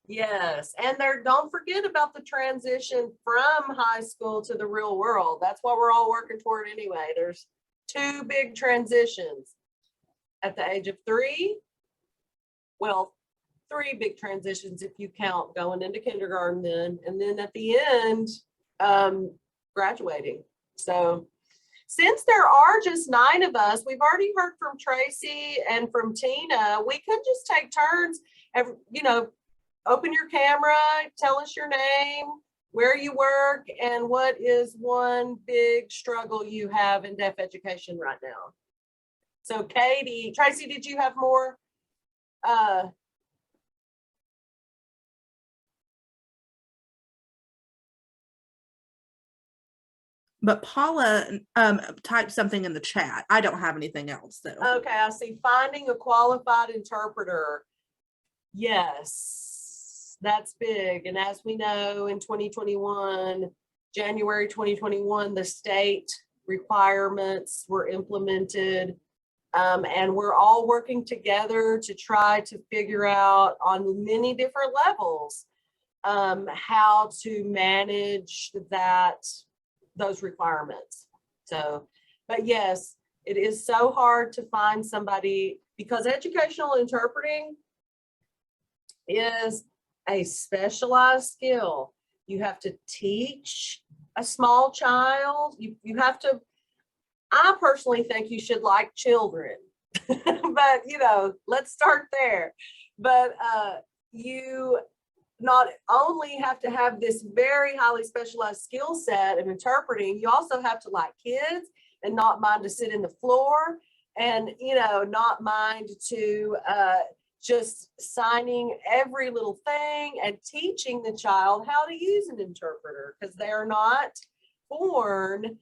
Yes, and don't forget about the transition from high school to the real world. That's what we're all working toward anyway. There's 2 big transitions at the age of 3. Well, 3 big transitions if you count going into kindergarten then, and then at the end, graduating. So since there are just 9 of us, we've already heard from Tracy and from Tina. We could just take turns, open your camera, tell us your name, where you work, and what is one big struggle you have in deaf education right now. So Tracy, did you have more? But Paula typed something in the chat. I don't have anything else though. Okay, I see. Finding a qualified interpreter. Yes, that's big. And as we know, in 2021, January 2021, the state requirements were implemented. And we're all working together to try to figure out on many different levels how to manage those requirements. So, but yes, it is so hard to find somebody because educational interpreting is a specialized skill. You have to teach a small child. You have to, I personally think you should like children, but let's start there. But you not only have to have this very highly specialized skill set of interpreting, you also have to like kids and not mind to sit in the floor and, not mind to just signing every little thing and teaching the child how to use an interpreter because they are not born.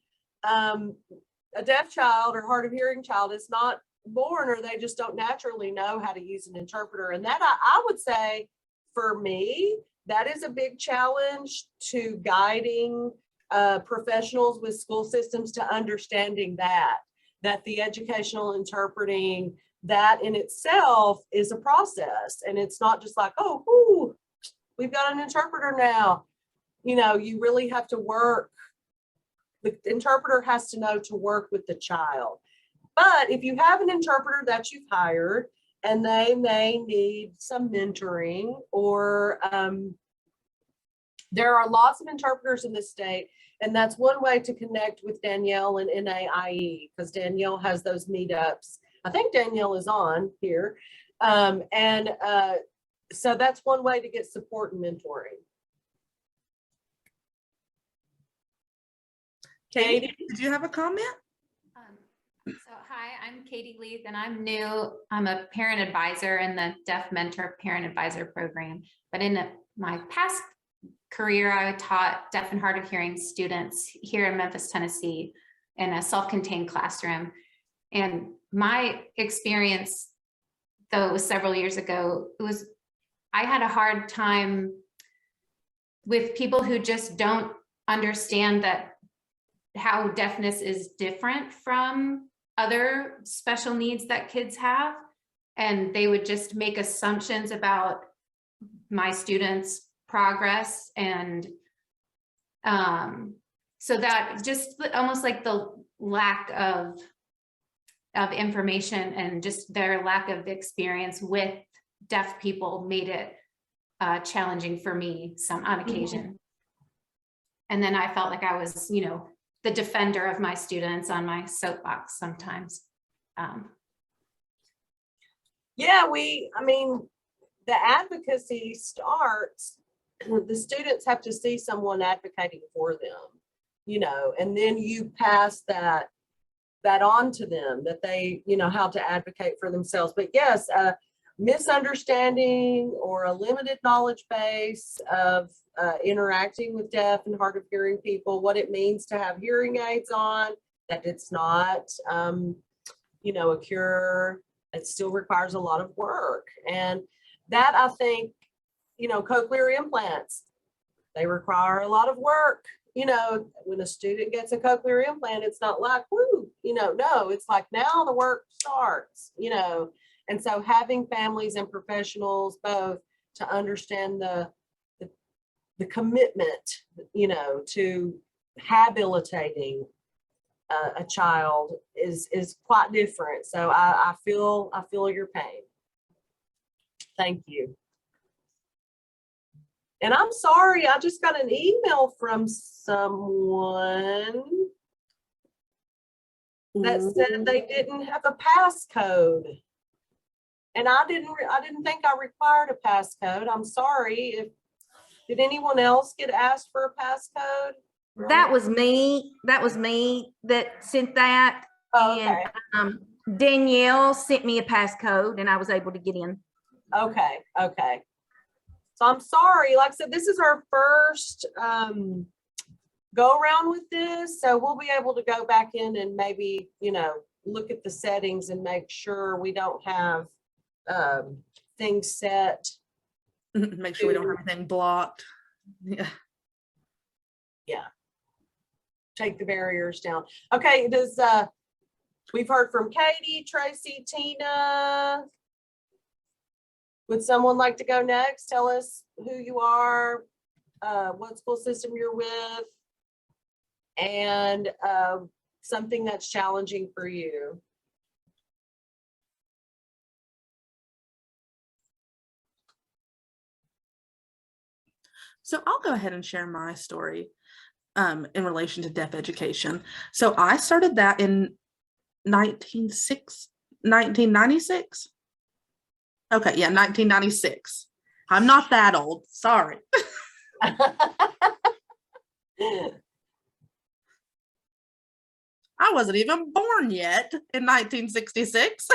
A deaf child or hard of hearing child is not born, or they just don't naturally know how to use an interpreter. And that I would say, for me, that is a big challenge to guiding professionals with school systems to understanding that the educational interpreting, that in itself is a process. And it's not just like, oh, we've got an interpreter now. You really have to work. The interpreter has to know to work with the child. But if you have an interpreter that you've hired and they may need some mentoring, or there are lots of interpreters in this state, and that's one way to connect with Danielle and NAIE, because Danielle has those meetups. I think Danielle is on here. So that's one way to get support and mentoring. Katie, did you have a comment? So hi, I'm Katie Leith and I'm new. I'm a parent advisor in the Deaf Mentor Parent Advisor Program. But in my past career, I taught deaf and hard of hearing students here in Memphis, Tennessee in a self-contained classroom. And my experience, though it was several years ago, I had a hard time with people who just don't understand that how deafness is different from other special needs that kids have. And they would just make assumptions about my students' progress. And so that just almost like the lack of information and just their lack of experience with deaf people made it challenging for me on occasion. And then I felt like I was, the defender of my students on my soapbox sometimes. Yeah, the advocacy starts, the students have to see someone advocating for them, and then you pass that on to them, that they, how to advocate for themselves. But yes, misunderstanding or a limited knowledge base of interacting with deaf and hard of hearing people, what it means to have hearing aids on, that it's not, a cure. It still requires a lot of work. And that, I think, cochlear implants, they require a lot of work. When a student gets a cochlear implant, it's not like, woo, no, it's like now the work starts, And so having families and professionals both to understand the commitment, to habilitating a child is quite different. So I feel your pain. Thank you. And I'm sorry, I just got an email from someone that said they didn't have a passcode. And I didn't think I required a passcode. I'm sorry. Did anyone else get asked for a passcode? That was me. That was me that sent that. Oh, okay. And Danielle sent me a passcode and I was able to get in. Okay. So I'm sorry. Like I said, this is our first go around with this. So we'll be able to go back in and maybe, look at the settings and make sure we don't have things set. Make sure we don't have anything blocked. Yeah. Take the barriers down. Okay, we've heard from Katie, Tracy, Tina. Would someone like to go next? Tell us who you are, what school system you're with, and something that's challenging for you. So I'll go ahead and share my story in relation to deaf education. So I started that in 1996. Okay, yeah, 1996. I'm not that old, sorry. I wasn't even born yet in 1966.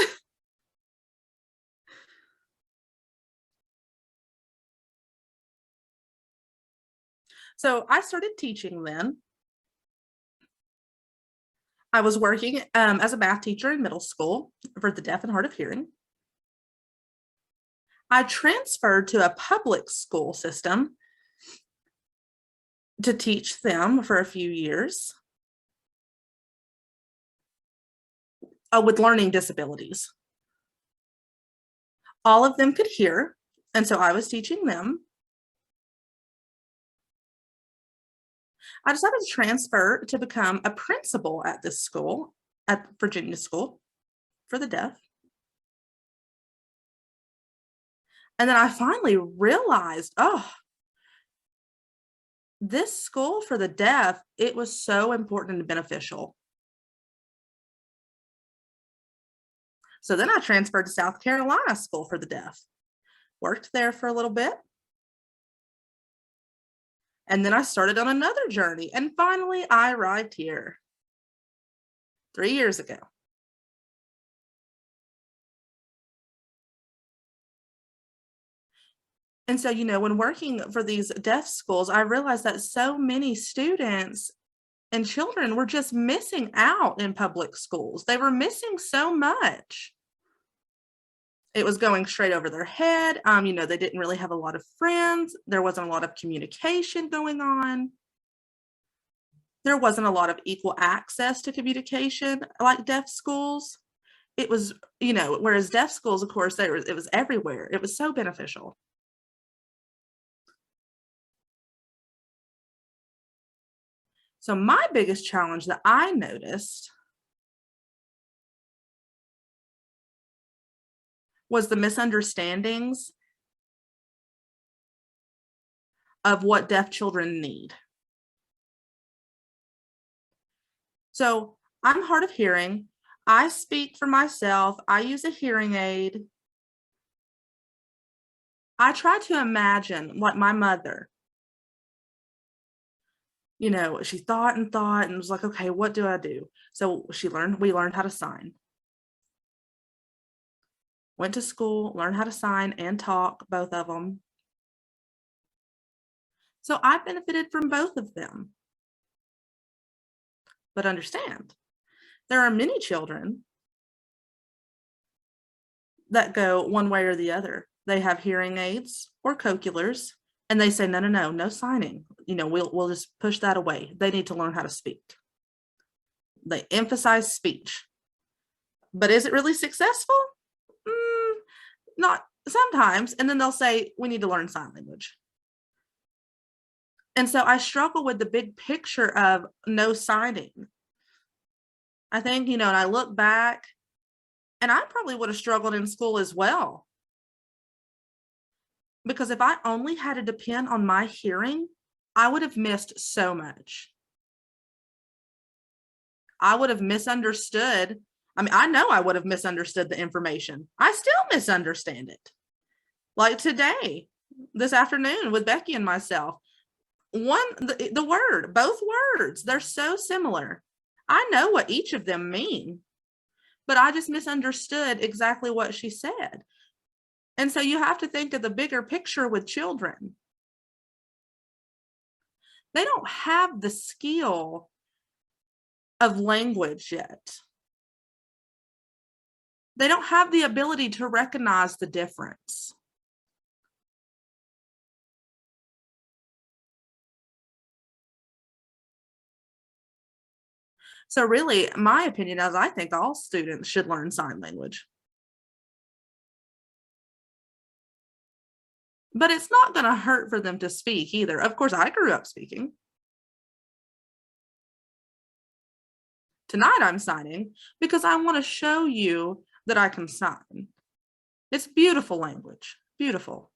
So I started teaching then. I was working as a math teacher in middle school for the deaf and hard of hearing. I transferred to a public school system to teach them for a few years with learning disabilities. All of them could hear, and so I was teaching them. I decided to transfer to become a principal at this school, at Virginia School for the Deaf. And then I finally realized, this school for the deaf, it was so important and beneficial. So then I transferred to South Carolina School for the Deaf, worked there for a little bit. And then I started on another journey, and finally I arrived here 3 years ago. And so, when working for these deaf schools, I realized that so many students and children were just missing out in public schools. They were missing so much. It was going straight over their head. They didn't really have a lot of friends. There wasn't a lot of communication going on. There wasn't a lot of equal access to communication like deaf schools. It was, whereas deaf schools, of course, it was everywhere. It was so beneficial. So my biggest challenge that I noticed was the misunderstandings of what deaf children need. So I'm hard of hearing. I speak for myself. I use a hearing aid. I try to imagine what my mother, she thought and was like, okay, what do I do? So we learned how to sign. Went to school, learned how to sign and talk, both of them. So I benefited from both of them. But understand, there are many children that go one way or the other. They have hearing aids or cochlears, and they say, no signing. We'll just push that away. They need to learn how to speak. They emphasize speech. But is it really successful? Not sometimes. And then they'll say, we need to learn sign language. And so I struggle with the big picture of no signing. I think, and I look back, and I probably would have struggled in school as well. Because if I only had to depend on my hearing, I would have missed so much. I would have misunderstood. I know I would have misunderstood the information. I still misunderstand it. Like today, this afternoon with Becky and myself, both words, they're so similar. I know what each of them mean, but I just misunderstood exactly what she said. And so you have to think of the bigger picture with children. They don't have the skill of language yet. They don't have the ability to recognize the difference. So really, my opinion is I think all students should learn sign language. But it's not going to hurt for them to speak either. Of course, I grew up speaking. Tonight I'm signing because I want to show you that I can sign. It's beautiful language, beautiful.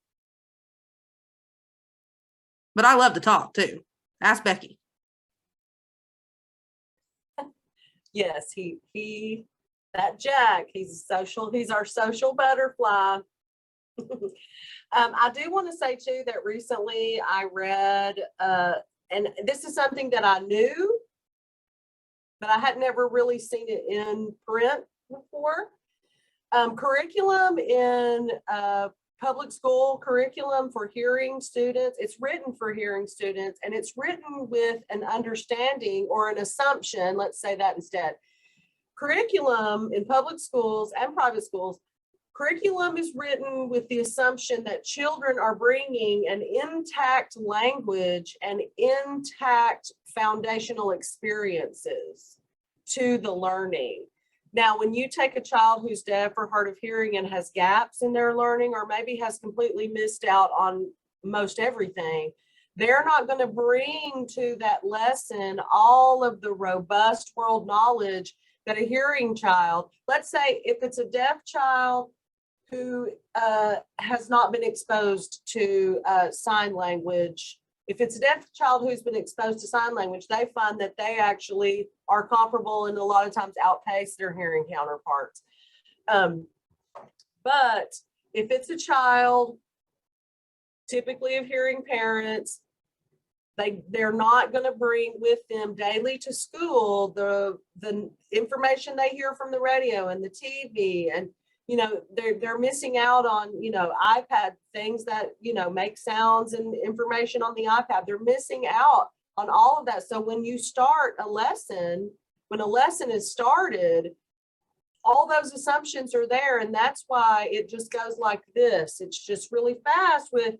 But I love to talk too. Ask Becky. Yes, that Jack, he's our social butterfly. I do want to say too that recently I read, and this is something that I knew, but I had never really seen it in print before. Curriculum in public school, curriculum for hearing students, it's written for hearing students, and it's written with an understanding or an assumption, let's say that instead. Curriculum in public schools and private schools, curriculum is written with the assumption that children are bringing an intact language and intact foundational experiences to the learning. Now, when you take a child who's deaf or hard of hearing and has gaps in their learning, or maybe has completely missed out on most everything, they're not going to bring to that lesson all of the robust world knowledge that a hearing child, let's say if it's a deaf child who has not been exposed to sign language, if it's a deaf child who's been exposed to sign language, they find that they actually are comparable and a lot of times outpace their hearing counterparts. But if it's a child, typically of hearing parents, they're not going to bring with them daily to school the information they hear from the radio and the TV, and they're missing out on, iPad things that, make sounds and information on the iPad. They're missing out on all of that. So when you start a lesson, when a lesson is started, all those assumptions are there. And that's why it just goes like this. It's just really fast with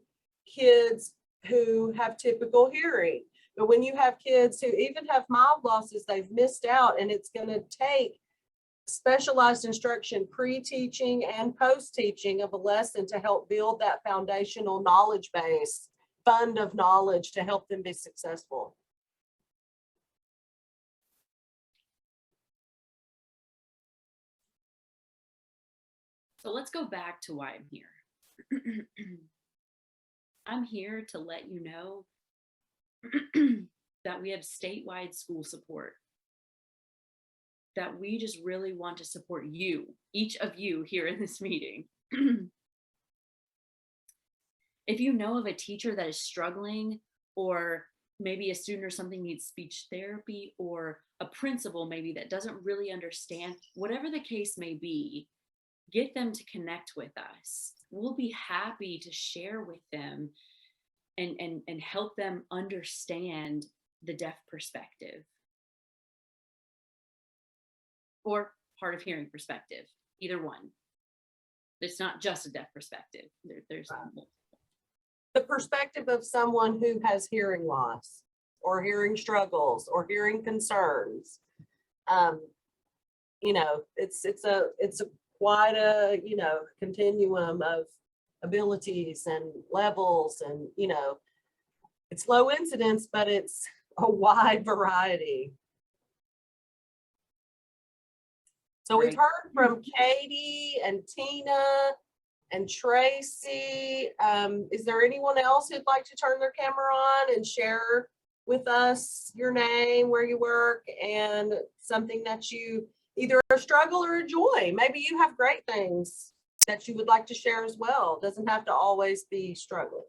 kids who have typical hearing. But when you have kids who even have mild losses, they've missed out, and it's going to take specialized instruction, pre-teaching and post-teaching of a lesson to help build that foundational knowledge base, fund of knowledge to help them be successful. So let's go back to why I'm here. I'm here to let you know that we have statewide school support, that we just really want to support you, each of you here in this meeting. If you know of a teacher that is struggling, or maybe a student or something needs speech therapy, or a principal maybe that doesn't really understand, whatever the case may be, get them to connect with us. We'll be happy to share with them and help them understand the deaf perspective, or hard of hearing perspective, either one. It's not just a deaf perspective. There's multiple. The perspective of someone who has hearing loss or hearing struggles or hearing concerns. It's quite a, continuum of abilities and levels, and, it's low incidence, but it's a wide variety. So we've heard from Katie and Tina and Tracy. Is there anyone else who'd like to turn their camera on and share with us your name, where you work, and something that you either a struggle or a joy? Maybe you have great things that you would like to share as well. Doesn't have to always be struggles.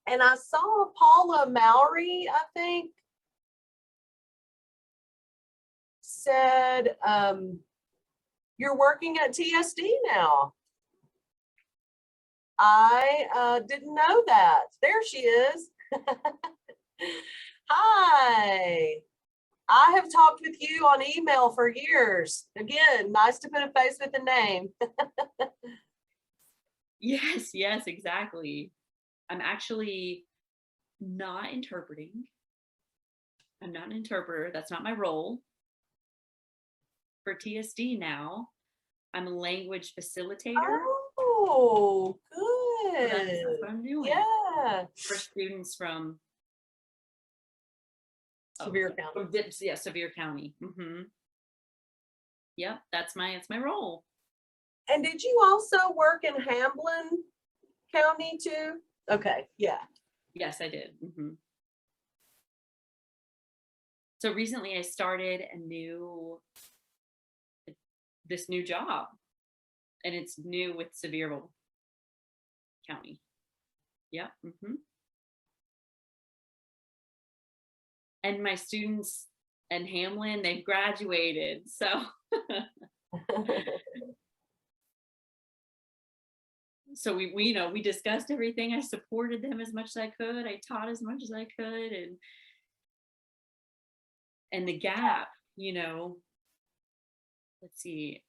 And I saw Paula Mowry, I think, said you're working at TSD now. I didn't know that. There she is. Hi. I have talked with you on email for years. Again, nice to put a face with a name. Yes, exactly. I'm actually not interpreting. I'm not an interpreter. That's not my role. For TSD now, I'm a language facilitator. Oh, good. So that's what I'm doing. Yeah. For students from Sevier County. Yeah, Sevier County. Mm-hmm. Yep, that's my role. And did you also work in Hamblin County too? Okay, yeah. Yes, I did. Mm-hmm. So recently I started this new job, and it's new with Sevierville County. Yep. Mm-hmm. And my students in Hamlin, they've graduated, so. So we discussed everything. I supported them as much as I could. I taught as much as I could, and the gap, let's see.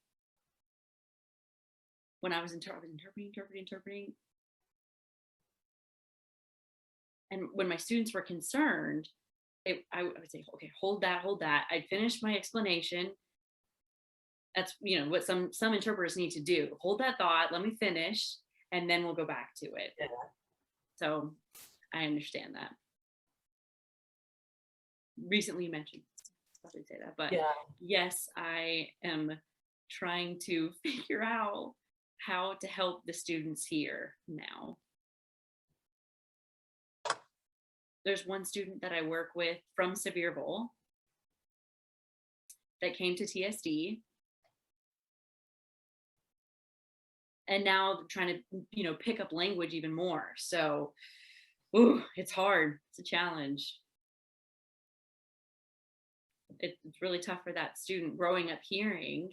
When I was interpreting, and when my students were concerned, I would say, okay, hold that. I'd finish my explanation. That's what some interpreters need to do. Hold that thought. Let me finish. And then we'll go back to it. Yeah. So I understand that. Recently you mentioned, I didn't say that, but yeah. Yes, I am trying to figure out how to help the students here now. There's one student that I work with from Sevierville that came to TSD. And now trying to, pick up language even more. So ooh, it's hard. It's a challenge. It's really tough for that student growing up hearing,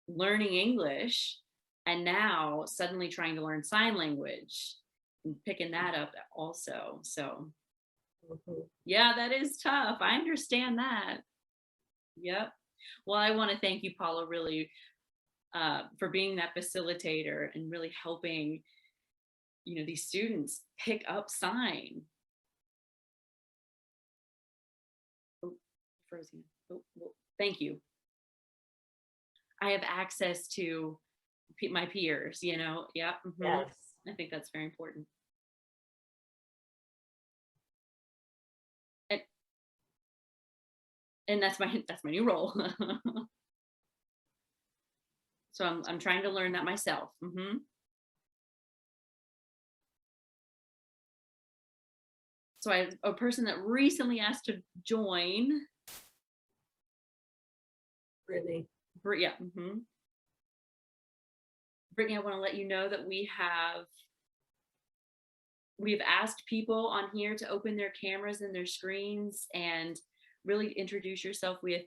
learning English, and now suddenly trying to learn sign language and picking that up also. So yeah, that is tough. I understand that. Yep. Well, I want to thank you, Paula, really for being that facilitator and really helping, these students pick up sign. Oh, frozen. Oh, well, thank you. I have access to my peers, Yep. Yes. I think that's very important. And that's my new role. So I'm trying to learn that myself. So I have a person that recently asked to join. Brittany. Yeah. Brittany, I want to let you know that we've asked people on here to open their cameras and their screens and really introduce yourself with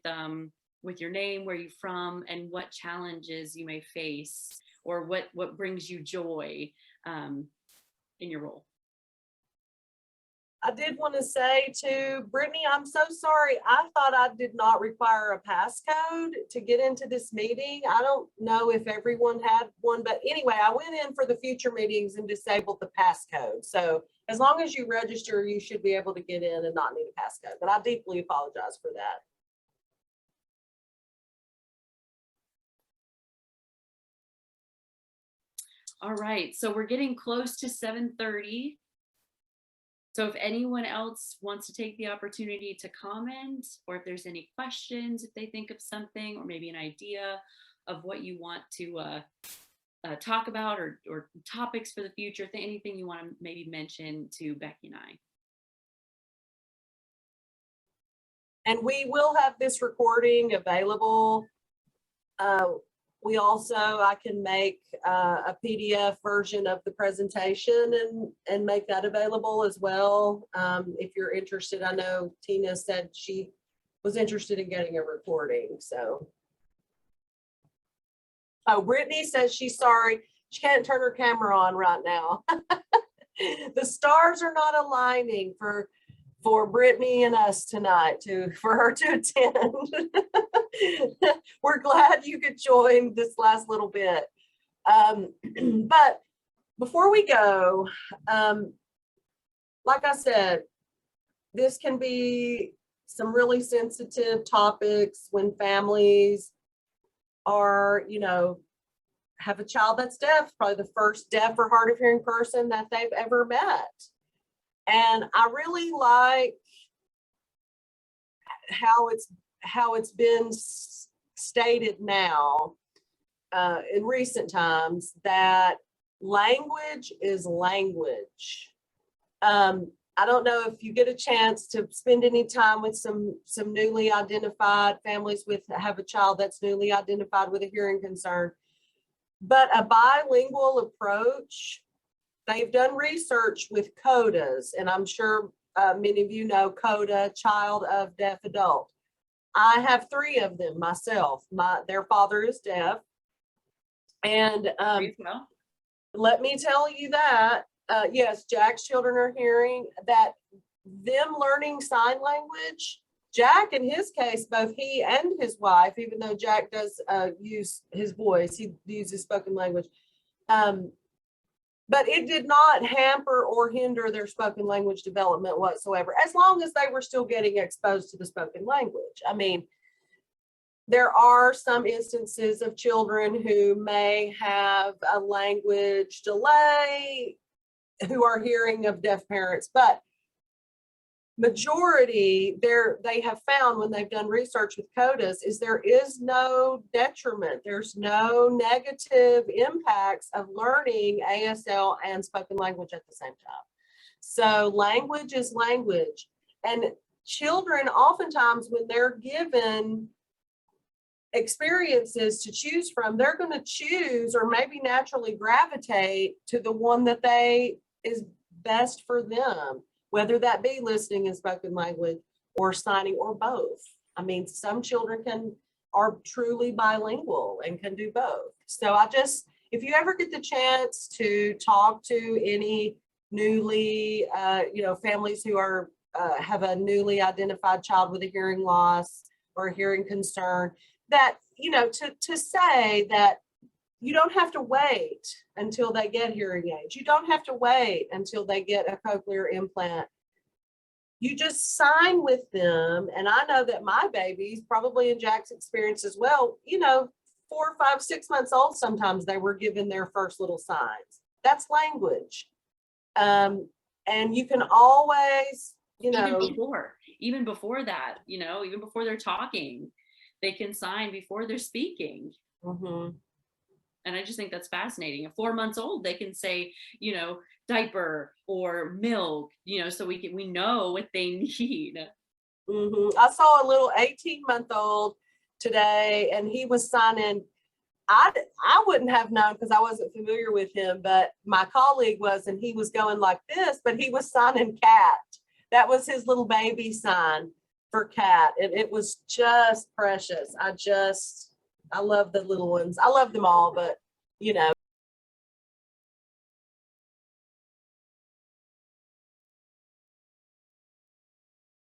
your name, where you're from, and what challenges you may face, or what brings you joy in your role. I did want to say to Brittany, I'm so sorry. I thought I did not require a passcode to get into this meeting. I don't know if everyone had one, but anyway, I went in for the future meetings and disabled the passcode. So as long as you register, you should be able to get in and not need a passcode, but I deeply apologize for that. All right, so we're getting close to 7:30. So if anyone else wants to take the opportunity to comment, or if there's any questions, if they think of something, or maybe an idea of what you want to talk about, or topics for the future, anything you want to maybe mention to Becky and I. And we will have this recording available. I can make a PDF version of the presentation and make that available as well. If you're interested, I know Tina said she was interested in getting a recording, so. Oh, Brittany says she's sorry. She can't turn her camera on right now. The stars are not aligning for Brittany and us tonight for her to attend. We're glad you could join this last little bit. But before we go, like I said, this can be some really sensitive topics when families are, have a child that's deaf, probably the first deaf or hard of hearing person that they've ever met. And I really like how it's been stated now in recent times that language is language. I don't know if you get a chance to spend any time with some newly identified families have a child that's newly identified with a hearing concern, but a bilingual approach. They've done research with CODAs, and I'm sure many of you know CODA, Child of Deaf Adult. I have 3 of them myself. Their father is deaf. And let me tell you that, yes, Jack's children are hearing that. Them learning sign language, Jack, in his case, both he and his wife, even though Jack does use his voice, he uses spoken language. But it did not hamper or hinder their spoken language development whatsoever, as long as they were still getting exposed to the spoken language. I mean, there are some instances of children who may have a language delay who are hearing of deaf parents, but majority they have found when they've done research with CODAs is there is no detriment. There's no negative impacts of learning ASL and spoken language at the same time. So language is language. And children oftentimes, when they're given experiences to choose from, they're going to choose or maybe naturally gravitate to the one that is best for them, whether that be listening and spoken language or signing or both. I mean, some children are truly bilingual and can do both. So if you ever get the chance to talk to any newly, families who are have a newly identified child with a hearing loss or a hearing concern, that, to say that you don't have to wait until they get hearing aids. You don't have to wait until they get a cochlear implant. You just sign with them. And I know that my babies, probably in Jack's experience as well, 4, 5, 6 months old, sometimes they were given their first little signs. That's language. And you can always, even before that, even before they're talking, they can sign before they're speaking. Mm-hmm. And I just think that's fascinating. At 4 months old, they can say, diaper or milk, so we know what they need. Mm-hmm. I saw a little 18-month-old today, and he was signing. I wouldn't have known because I wasn't familiar with him, but my colleague was, and he was going like this, but he was signing cat. That was his little baby sign for cat. And it was just precious. I love the little ones. I love them all, but